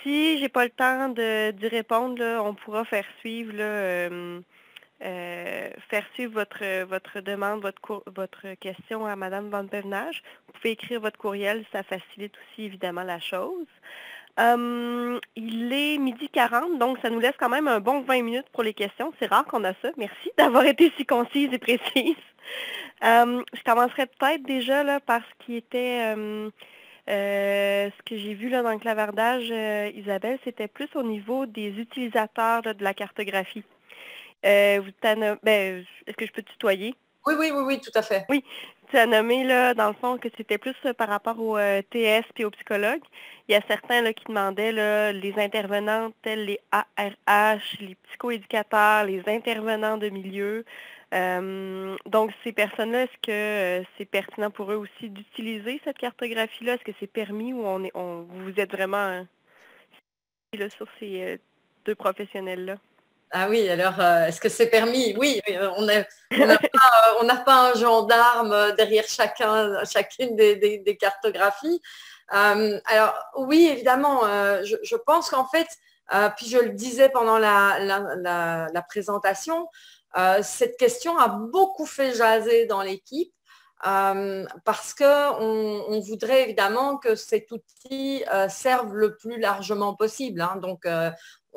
Si je n'ai pas le temps d'y répondre, on pourra faire suivre votre demande, votre question à Mme Van Pevenage. Vous pouvez écrire votre courriel, ça facilite aussi évidemment la chose. Il est 12h40, donc ça nous laisse quand même un bon 20 minutes pour les questions. C'est rare qu'on a ça. Merci d'avoir été si concise et précise. Je commencerai peut-être déjà là, par ce qui était ce que j'ai vu là, dans le clavardage, Isabelle, c'était plus au niveau des utilisateurs là, de la cartographie. Est-ce que je peux tutoyer? Oui, tout à fait. Oui, tu as nommé là, dans le fond, que c'était plus par rapport aux TS et aux psychologues. Il y a certains là, qui demandaient là, les intervenants tels les ARH, les psychoéducateurs, les intervenants de milieu. Donc, ces personnes-là, est-ce que c'est pertinent pour eux aussi d'utiliser cette cartographie-là? Est-ce que c'est permis ou vous êtes vraiment là, sur ces deux professionnels-là? Ah oui, alors est-ce que c'est permis? Oui, on n'a pas un gendarme derrière chacune des cartographies. Alors oui, évidemment, je pense qu'en fait, puis je le disais pendant la présentation, cette question a beaucoup fait jaser dans l'équipe. Parce qu'on voudrait évidemment que cet outil serve le plus largement possible. Hein. Donc,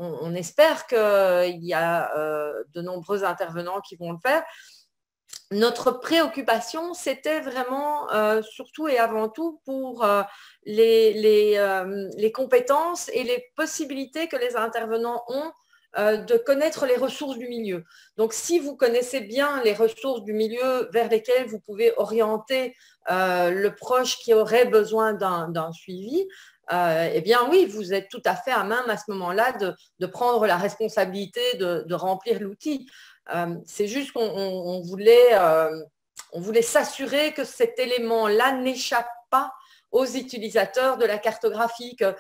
on espère qu'il y a de nombreux intervenants qui vont le faire. Notre préoccupation, c'était vraiment surtout et avant tout pour les compétences et les possibilités que les intervenants ont de connaître les ressources du milieu. Donc, si vous connaissez bien les ressources du milieu vers lesquelles vous pouvez orienter le proche qui aurait besoin d'un suivi, eh bien oui, vous êtes tout à fait à même à ce moment-là de prendre la responsabilité de remplir l'outil. C'est juste qu'on voulait s'assurer que cet élément-là n'échappe pas aux utilisateurs de la cartographie, que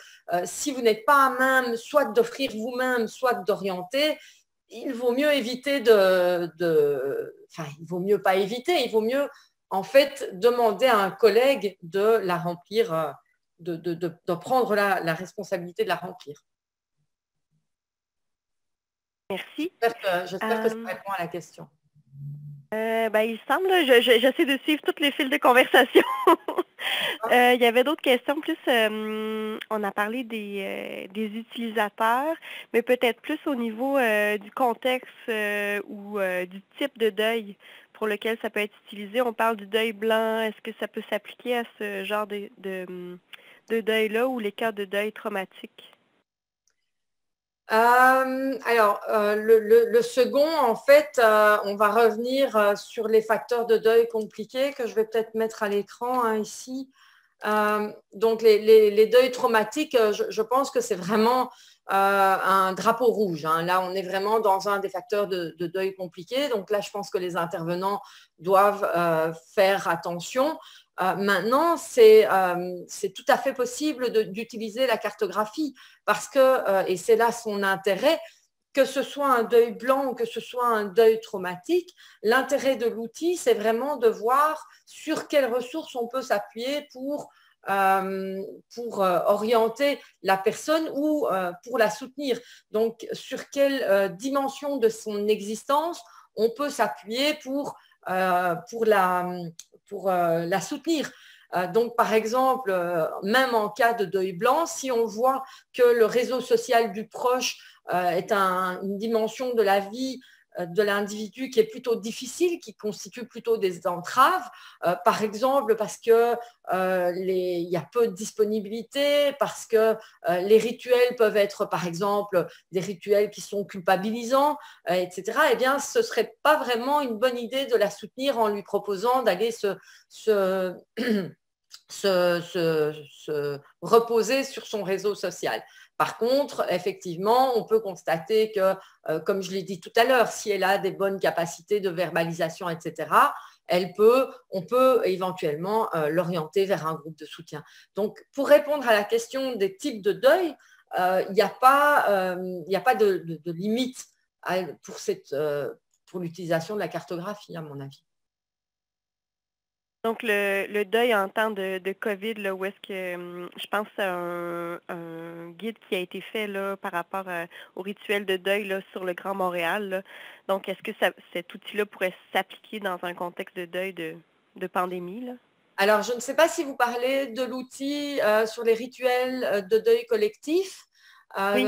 si vous n'êtes pas à même soit d'offrir vous-même, soit d'orienter, il vaut mieux éviter il vaut mieux pas éviter, il vaut mieux en fait demander à un collègue de la remplir, de prendre la responsabilité de la remplir. Merci. J'espère que ça répond à la question. Il semble, j'essaie de suivre tous les fils de conversation. Il y avait d'autres questions, plus on a parlé des utilisateurs, mais peut-être plus au niveau du contexte ou du type de deuil pour lequel ça peut être utilisé. On parle du deuil blanc, est-ce que ça peut s'appliquer à ce genre de deuil-là ou les cas de deuil traumatique? Le second, en fait, on va revenir sur les facteurs de deuil compliqués que je vais peut-être mettre à l'écran ici. Donc, les deuils traumatiques, je pense que c'est vraiment un drapeau rouge. Hein. Là, on est vraiment dans un des facteurs de deuil compliqués. Donc là, je pense que les intervenants doivent faire attention. Maintenant, c'est tout à fait possible d'utiliser la cartographie parce que, et c'est là son intérêt, que ce soit un deuil blanc ou que ce soit un deuil traumatique, l'intérêt de l'outil, c'est vraiment de voir sur quelles ressources on peut s'appuyer pour orienter la personne ou pour la soutenir. Donc, sur quelle dimension de son existence on peut s'appuyer pour la soutenir. Donc, par exemple, même en cas de deuil blanc, si on voit que le réseau social du proche est une dimension de la vie de l'individu qui est plutôt difficile, qui constitue plutôt des entraves, par exemple parce que il y a peu de disponibilité, parce que les rituels peuvent être, par exemple, des rituels qui sont culpabilisants, etc., eh bien, ce ne serait pas vraiment une bonne idée de la soutenir en lui proposant d'aller se reposer sur son réseau social. Par contre, effectivement, on peut constater que, comme je l'ai dit tout à l'heure, si elle a des bonnes capacités de verbalisation, etc., on peut éventuellement l'orienter vers un groupe de soutien. Donc, pour répondre à la question des types de deuil, il n'y a pas de limite pour l'utilisation de la cartographie, à mon avis. Donc, le deuil en temps de COVID, là, où est-ce que je pense à un guide qui a été fait là, par rapport au rituel de deuil là, sur le Grand Montréal. Là. Donc, est-ce que cet outil-là pourrait s'appliquer dans un contexte de deuil de pandémie? Là? Alors, je ne sais pas si vous parlez de l'outil sur les rituels de deuil collectif. Oui.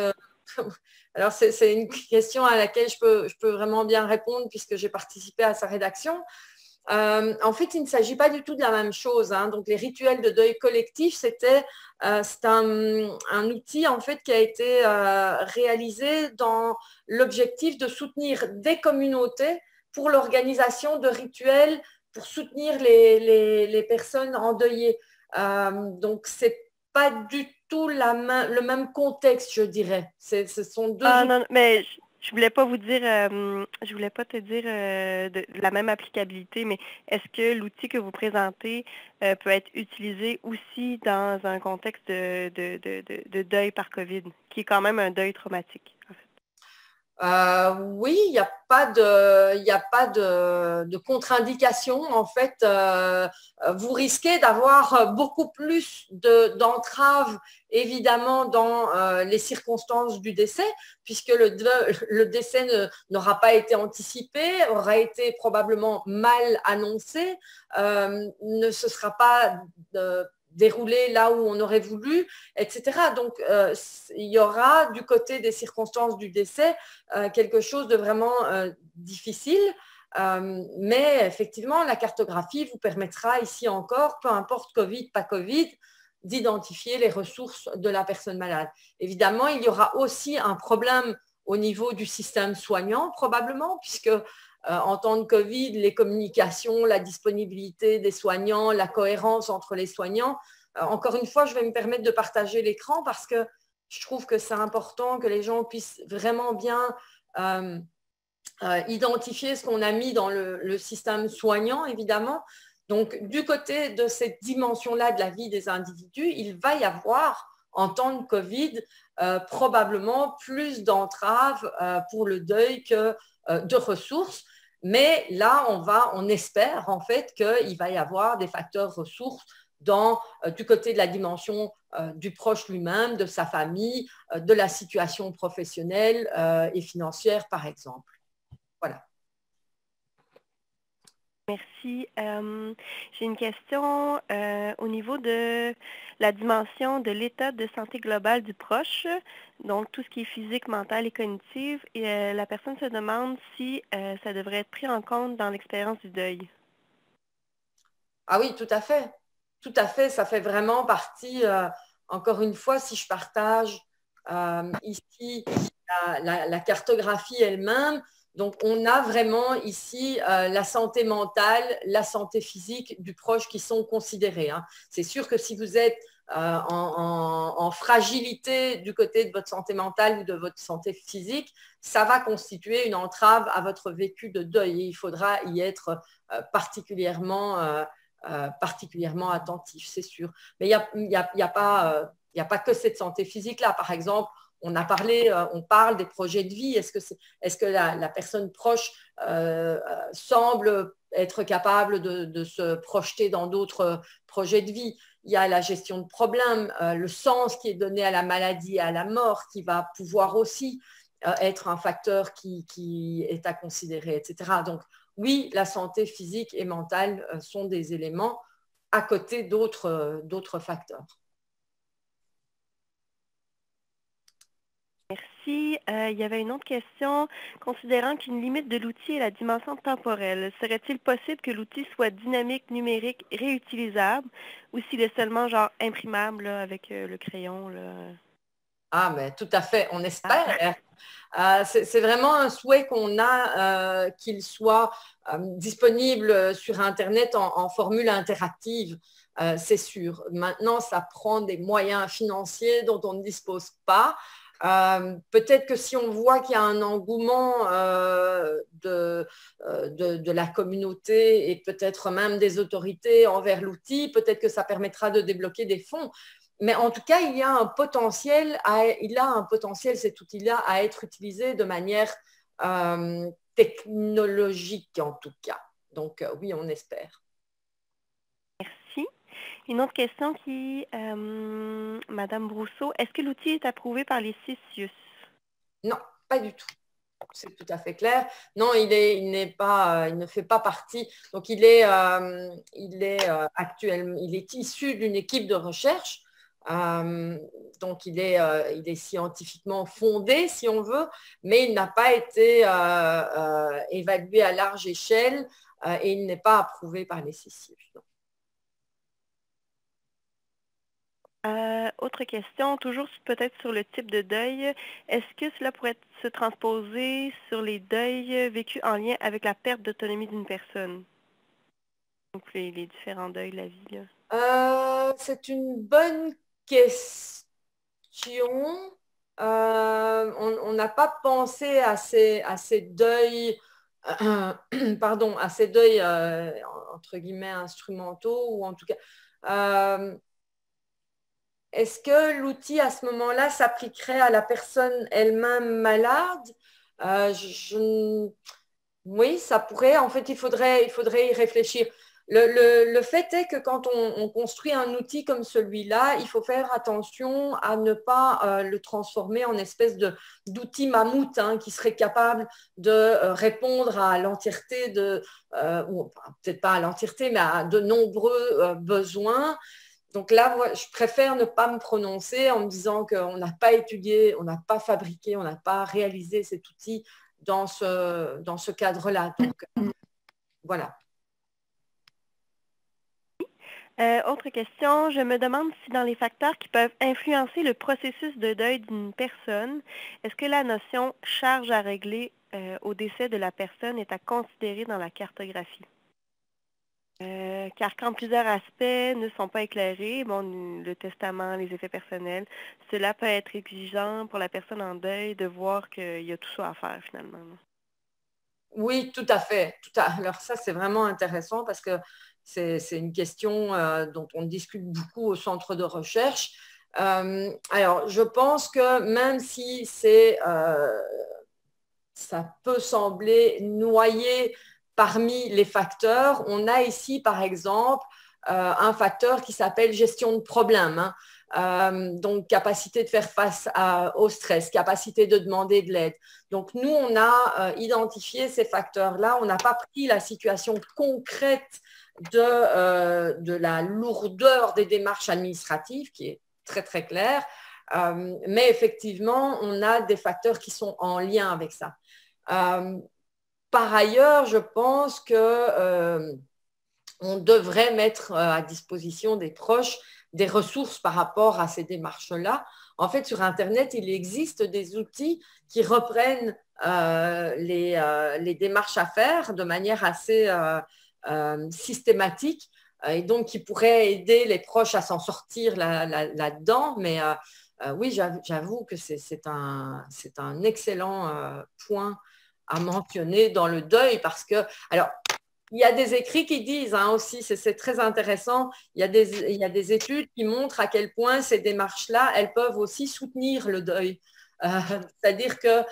Alors, c'est une question à laquelle je peux vraiment bien répondre puisque j'ai participé à sa rédaction. En fait, il ne s'agit pas du tout de la même chose, hein. Donc, les rituels de deuil collectif, c'est un outil en fait qui a été réalisé dans l'objectif de soutenir des communautés pour l'organisation de rituels pour soutenir les personnes endeuillées. Donc, c'est pas du tout le même contexte, je dirais. Ce sont deux Ah outils. non, mais je voulais pas vous dire, je voulais pas te dire de la même applicabilité, mais est-ce que l'outil que vous présentez peut être utilisé aussi dans un contexte de deuil par COVID, qui est quand même un deuil traumatique, en fait? Oui, il n'y a pas de contre-indication. En fait, vous risquez d'avoir beaucoup plus d'entraves, évidemment, dans les circonstances du décès, puisque le décès n'aura pas été anticipé, aura été probablement mal annoncé, ne se sera pas déroulé là où on aurait voulu, etc. Donc, il y aura du côté des circonstances du décès quelque chose de vraiment difficile. Mais effectivement, la cartographie vous permettra ici encore, peu importe Covid, pas Covid, d'identifier les ressources de la personne malade. Évidemment, il y aura aussi un problème au niveau du système soignant, probablement, puisque en temps de Covid, les communications, la disponibilité des soignants, la cohérence entre les soignants. Encore une fois, je vais me permettre de partager l'écran parce que je trouve que c'est important que les gens puissent vraiment bien identifier ce qu'on a mis dans le système soignant, évidemment. Donc, du côté de cette dimension-là de la vie des individus, il va y avoir, en temps de Covid, probablement plus d'entraves pour le deuil que de ressources. Mais là, on espère en fait qu'il va y avoir des facteurs ressources du côté de la dimension du proche lui-même, de sa famille, de la situation professionnelle et financière, par exemple. Voilà. Merci. J'ai une question au niveau de la dimension de l'état de santé globale du proche, donc tout ce qui est physique, mental et cognitif. Et la personne se demande si ça devrait être pris en compte dans l'expérience du deuil. Ah oui, tout à fait. Tout à fait. Ça fait vraiment partie, encore une fois, si je partage ici la cartographie elle-même. Donc, on a vraiment ici la santé mentale, la santé physique du proche qui sont considérées, hein. C'est sûr que si vous êtes en fragilité du côté de votre santé mentale ou de votre santé physique, ça va constituer une entrave à votre vécu de deuil et il faudra y être particulièrement attentif, c'est sûr. Mais il n'y a pas que cette santé physique-là. Par exemple, on parle des projets de vie. Est-ce que la personne proche semble être capable de se projeter dans d'autres projets de vie? Il y a la gestion de problèmes, le sens qui est donné à la maladie et à la mort qui va pouvoir aussi être un facteur qui est à considérer, etc. Donc, oui, la santé physique et mentale sont des éléments à côté d'autres facteurs. Merci. Il y avait une autre question. Considérant qu'une limite de l'outil est la dimension temporelle, serait-il possible que l'outil soit dynamique, numérique, réutilisable, ou s'il est seulement genre imprimable là, avec le crayon, là? Ah, mais tout à fait, on espère. C'est vraiment un souhait qu'on a qu'il soit disponible sur Internet en formule interactive, c'est sûr. Maintenant, ça prend des moyens financiers dont on ne dispose pas. Peut-être que si on voit qu'il y a un engouement de la communauté et peut-être même des autorités envers l'outil, peut-être que ça permettra de débloquer des fonds. Mais en tout cas, il a un potentiel, cet outil-là, à être utilisé de manière technologique en tout cas. Donc oui, on espère. Merci. Une autre question Madame Brousseau, est-ce que l'outil est approuvé par les CIUS? Non, pas du tout. c'est tout à fait clair. Non, il ne fait pas partie. Donc, il est actuellement, il est issu d'une équipe de recherche. Donc, il est scientifiquement fondé, si on veut, mais il n'a pas été évalué à large échelle et il n'est pas approuvé par les CICIF. Autre question, toujours peut-être sur le type de deuil. Est-ce que cela pourrait se transposer sur les deuils vécus en lien avec la perte d'autonomie d'une personne? Donc, les différents deuils de la vie, là. C'est une bonne question. On n'a pas pensé à ces deuils, pardon, à ces deuils entre guillemets instrumentaux, ou en tout cas. Est-ce que l'outil à ce moment-là s'appliquerait à la personne elle-même malade? Oui, ça pourrait. En fait, il faudrait y réfléchir. Le fait est que quand on construit un outil comme celui-là, il faut faire attention à ne pas le transformer en espèce d'outil mammouth qui serait capable de répondre à l'entièreté ou peut-être pas à l'entièreté, mais à de nombreux besoins. Donc là, je préfère ne pas me prononcer en me disant qu'on n'a pas étudié, on n'a pas fabriqué, on n'a pas réalisé cet outil dans ce cadre-là. Donc, voilà. Autre question, je me demande si dans les facteurs qui peuvent influencer le processus de deuil d'une personne, est-ce que la notion charge à régler au décès de la personne est à considérer dans la cartographie? Car quand plusieurs aspects ne sont pas éclairés, bon, le testament, les effets personnels, cela peut être exigeant pour la personne en deuil de voir qu'il y a tout ça à faire finalement. Oui, tout à fait. Alors ça, c'est vraiment intéressant parce que c'est une question dont on discute beaucoup au centre de recherche. Alors, je pense que même si ça peut sembler noyé parmi les facteurs, on a ici, par exemple, un facteur qui s'appelle gestion de problème. Donc, capacité de faire face au stress, capacité de demander de l'aide. Donc, nous, on a identifié ces facteurs-là. On n'a pas pris la situation concrète de la lourdeur des démarches administratives, qui est très, très claire. Mais effectivement, on a des facteurs qui sont en lien avec ça. Par ailleurs, je pense que on devrait mettre à disposition des proches des ressources par rapport à ces démarches-là. En fait, sur Internet, il existe des outils qui reprennent les démarches à faire de manière assez systématique et donc qui pourraient aider les proches à s'en sortir là-dedans. Mais oui, j'avoue que c'est un excellent point à mentionner dans le deuil parce que, alors, il y a des écrits qui disent aussi, c'est très intéressant, il y a des études qui montrent à quel point ces démarches-là, elles peuvent aussi soutenir le deuil. C'est-à-dire que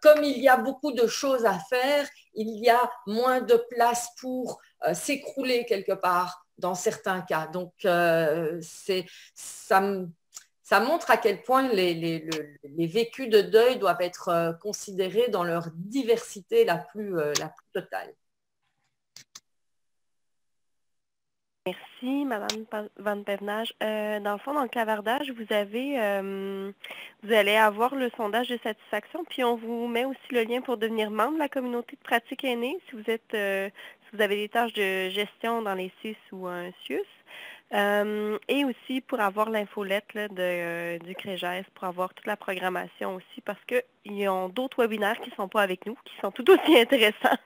comme il y a beaucoup de choses à faire, il y a moins de place pour s'écrouler quelque part dans certains cas. Donc, ça montre à quel point les vécus de deuil doivent être considérés dans leur diversité la plus totale. Merci, Madame Van Pevenage. Dans le fond, dans le clavardage, vous allez avoir le sondage de satisfaction, puis on vous met aussi le lien pour devenir membre de la communauté de pratique aînée si vous avez des tâches de gestion dans les CIS ou un CIUS. Et aussi pour avoir l'infolette du CREGES, pour avoir toute la programmation aussi, parce qu'ils ont d'autres webinaires qui ne sont pas avec nous, qui sont tout aussi intéressants.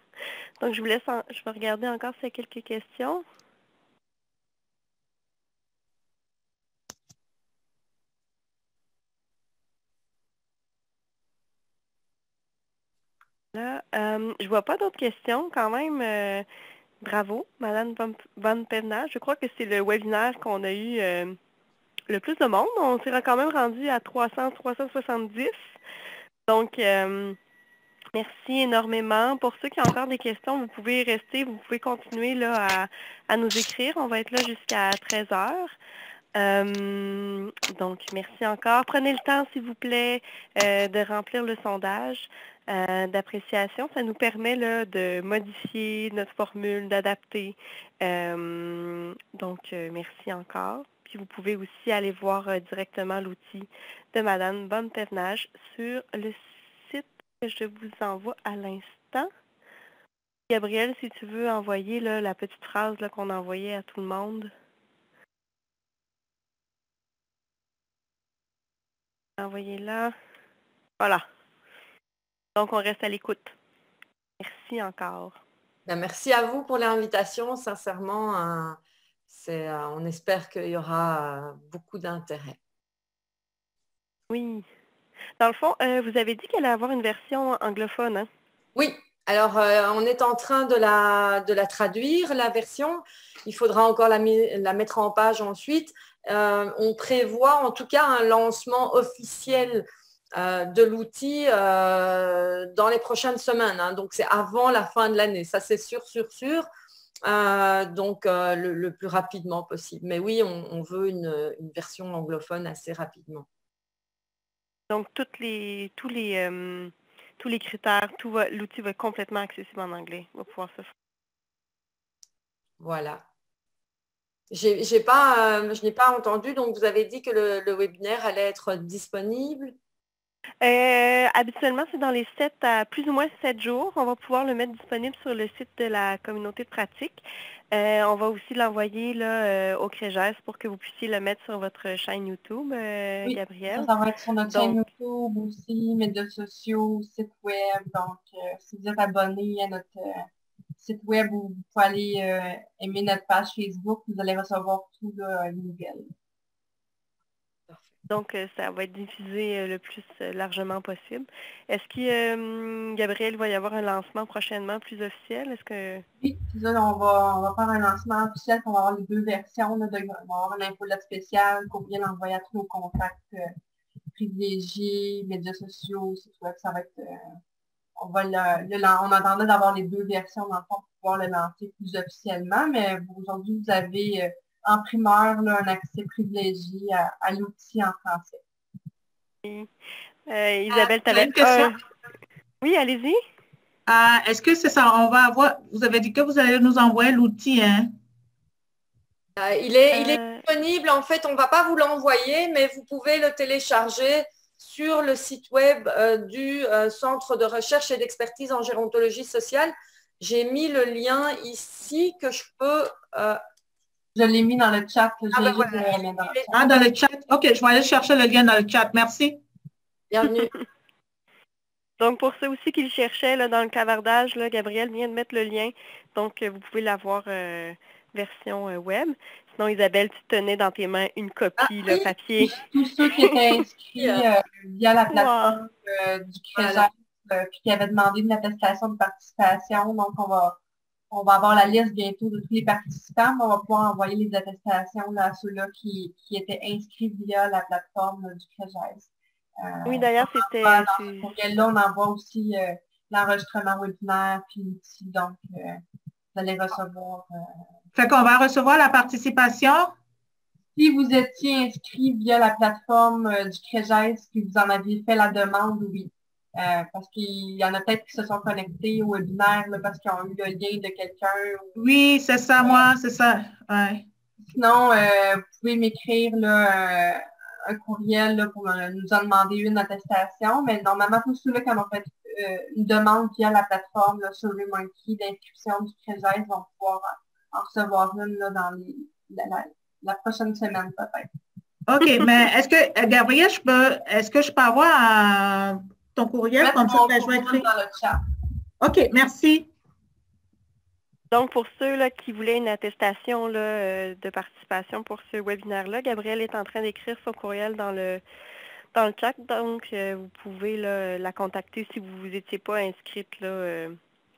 Donc, je vais regarder encore s'il y a quelques questions. Là, je vois pas d'autres questions quand même. Bravo, Madame Van Pevenage. Je crois que c'est le webinaire qu'on a eu le plus de monde. On s'est quand même rendu à 370. Donc, merci énormément. Pour ceux qui ont encore des questions, vous pouvez rester, vous pouvez continuer là, à nous écrire. On va être là jusqu'à 13h. Donc, merci encore. Prenez le temps, s'il vous plaît, de remplir le sondage d'appréciation. Ça nous permet là, de modifier notre formule, d'adapter. Donc, merci encore. Puis, vous pouvez aussi aller voir directement l'outil de Madame Bonne-Pévenage sur le site que je vous envoie à l'instant. Gabriel, si tu veux envoyer là, la petite phrase qu'on a envoyée à tout le monde. Envoyez-la. Voilà. Donc, on reste à l'écoute. Merci encore. Bien, merci à vous pour l'invitation. Sincèrement, on espère qu'il y aura beaucoup d'intérêt. Oui. Dans le fond, vous avez dit qu'elle allait avoir une version anglophone, hein? Oui. Alors, on est en train de la traduire, la version. Il faudra encore la mettre en page ensuite. On prévoit en tout cas un lancement officiel de l'outil dans les prochaines semaines. Hein. Donc, c'est avant la fin de l'année. Ça, c'est sûr. Donc, le plus rapidement possible. Mais oui, on veut une version anglophone assez rapidement. Donc, tous les critères, l'outil va être complètement accessible en anglais. On va pouvoir se faire. Voilà. Je n'ai pas entendu, donc vous avez dit que le webinaire allait être disponible. Habituellement, c'est dans les plus ou moins 7 jours. On va pouvoir le mettre disponible sur le site de la communauté de pratique. On va aussi l'envoyer au CREJAS pour que vous puissiez le mettre sur votre chaîne YouTube, oui, Gabriel. Ça va être sur notre chaîne YouTube aussi, médias sociaux, site web. Donc, si vous êtes abonné à notre site web où vous pouvez aller aimer notre page Facebook, vous allez recevoir tout les nouvelles. Donc, ça va être diffusé le plus largement possible. Est-ce que, Gabriel, il va y avoir un lancement prochainement plus officiel? Est-ce que... Oui, c'est ça, on va faire un lancement officiel, on va avoir les 2 versions. Là, on va avoir une infolette spéciale, courriel envoyé à tous nos contacts privilégiés, médias sociaux, site web, ça va être... on attendait d'avoir les 2 versions dans le fond pour pouvoir le lancer plus officiellement, mais aujourd'hui, vous avez en primeur là, un accès privilégié à l'outil en français. Oui. Isabelle, tu avais une question. Oui, allez-y. Est-ce que c'est ça? Vous avez dit que vous allez nous envoyer l'outil, hein? Il est disponible. En fait, on ne va pas vous l'envoyer, mais vous pouvez le télécharger sur le site web du Centre de recherche et d'expertise en gérontologie sociale. J'ai mis le lien ici que je peux... Je l'ai mis dans le chat. Dans le chat. OK, je vais aller chercher le lien dans le chat. Merci. Bienvenue. Donc, pour ceux aussi qui le cherchaient là, dans le clavardage, là, Gabriel vient de mettre le lien. Donc, vous pouvez l'avoir version web. Sinon, Isabelle, tu tenais dans tes mains une copie, le papier. Tous ceux qui étaient inscrits via la plateforme du CREJAS, puis qui avaient demandé une attestation de participation. Donc, on va avoir la liste bientôt de tous les participants. On va pouvoir envoyer les attestations là, à ceux-là qui étaient inscrits via la plateforme du CREJAS. Oui, d'ailleurs, c'était... Dans ce courriel-là, on envoie aussi l'enregistrement webinaire, puis l'outil. Donc, vous allez recevoir... Fait qu'on va recevoir la participation. Si vous étiez inscrit via la plateforme du CREJAS, puis vous en aviez fait la demande, oui. Parce qu'il y en a peut-être qui se sont connectés au webinaire là, parce qu'ils ont eu le lien de quelqu'un. Oui, c'est ça, moi, c'est ça. Ouais. Sinon, vous pouvez m'écrire un courriel là, pour nous en demander une attestation, mais normalement, tous ceux-là qui ont fait une demande via la plateforme là, sur SurveyMonkey d'inscription du CREJAS vont pouvoir en recevoir une là, dans la prochaine semaine peut-être. OK, mais est-ce que, Gabriel, est-ce que je peux avoir ton courriel comme ça? Je vais écrire dans le chat. OK, merci. Donc, pour ceux là, qui voulaient une attestation là, de participation pour ce webinaire-là, Gabriel est en train d'écrire son courriel dans le chat. Donc, vous pouvez là, la contacter si vous n'étiez pas inscrite là,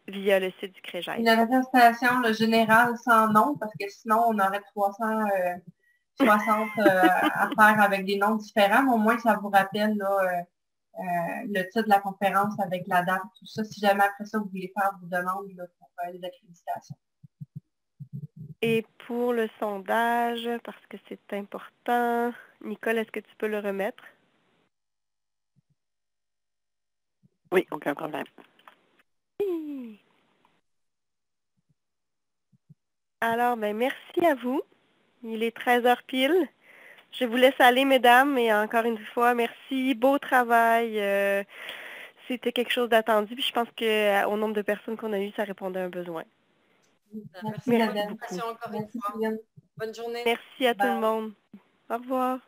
via le site du CREJAS. Une attestation générale sans nom, parce que sinon, on aurait 360 à faire avec des noms différents, mais au moins, ça vous rappelle là, le titre de la conférence avec la date, tout ça, si jamais après ça, vous voulez faire vos demandes là, pour les accréditations. Et pour le sondage, parce que c'est c'est important. Nicole, est-ce que tu peux le remettre? Oui, aucun problème. Oui. Alors, ben, merci à vous. Il est 13 heures pile. Je vous laisse aller, mesdames, et encore une fois, merci. Beau travail. C'était quelque chose d'attendu, puis je pense qu'au nombre de personnes qu'on a eues, ça répondait à un besoin. Merci, Merci Nadège. beaucoup. Merci encore une Merci, fois. Sylviane. Bonne journée. Merci à tout le Bye. monde. Au revoir.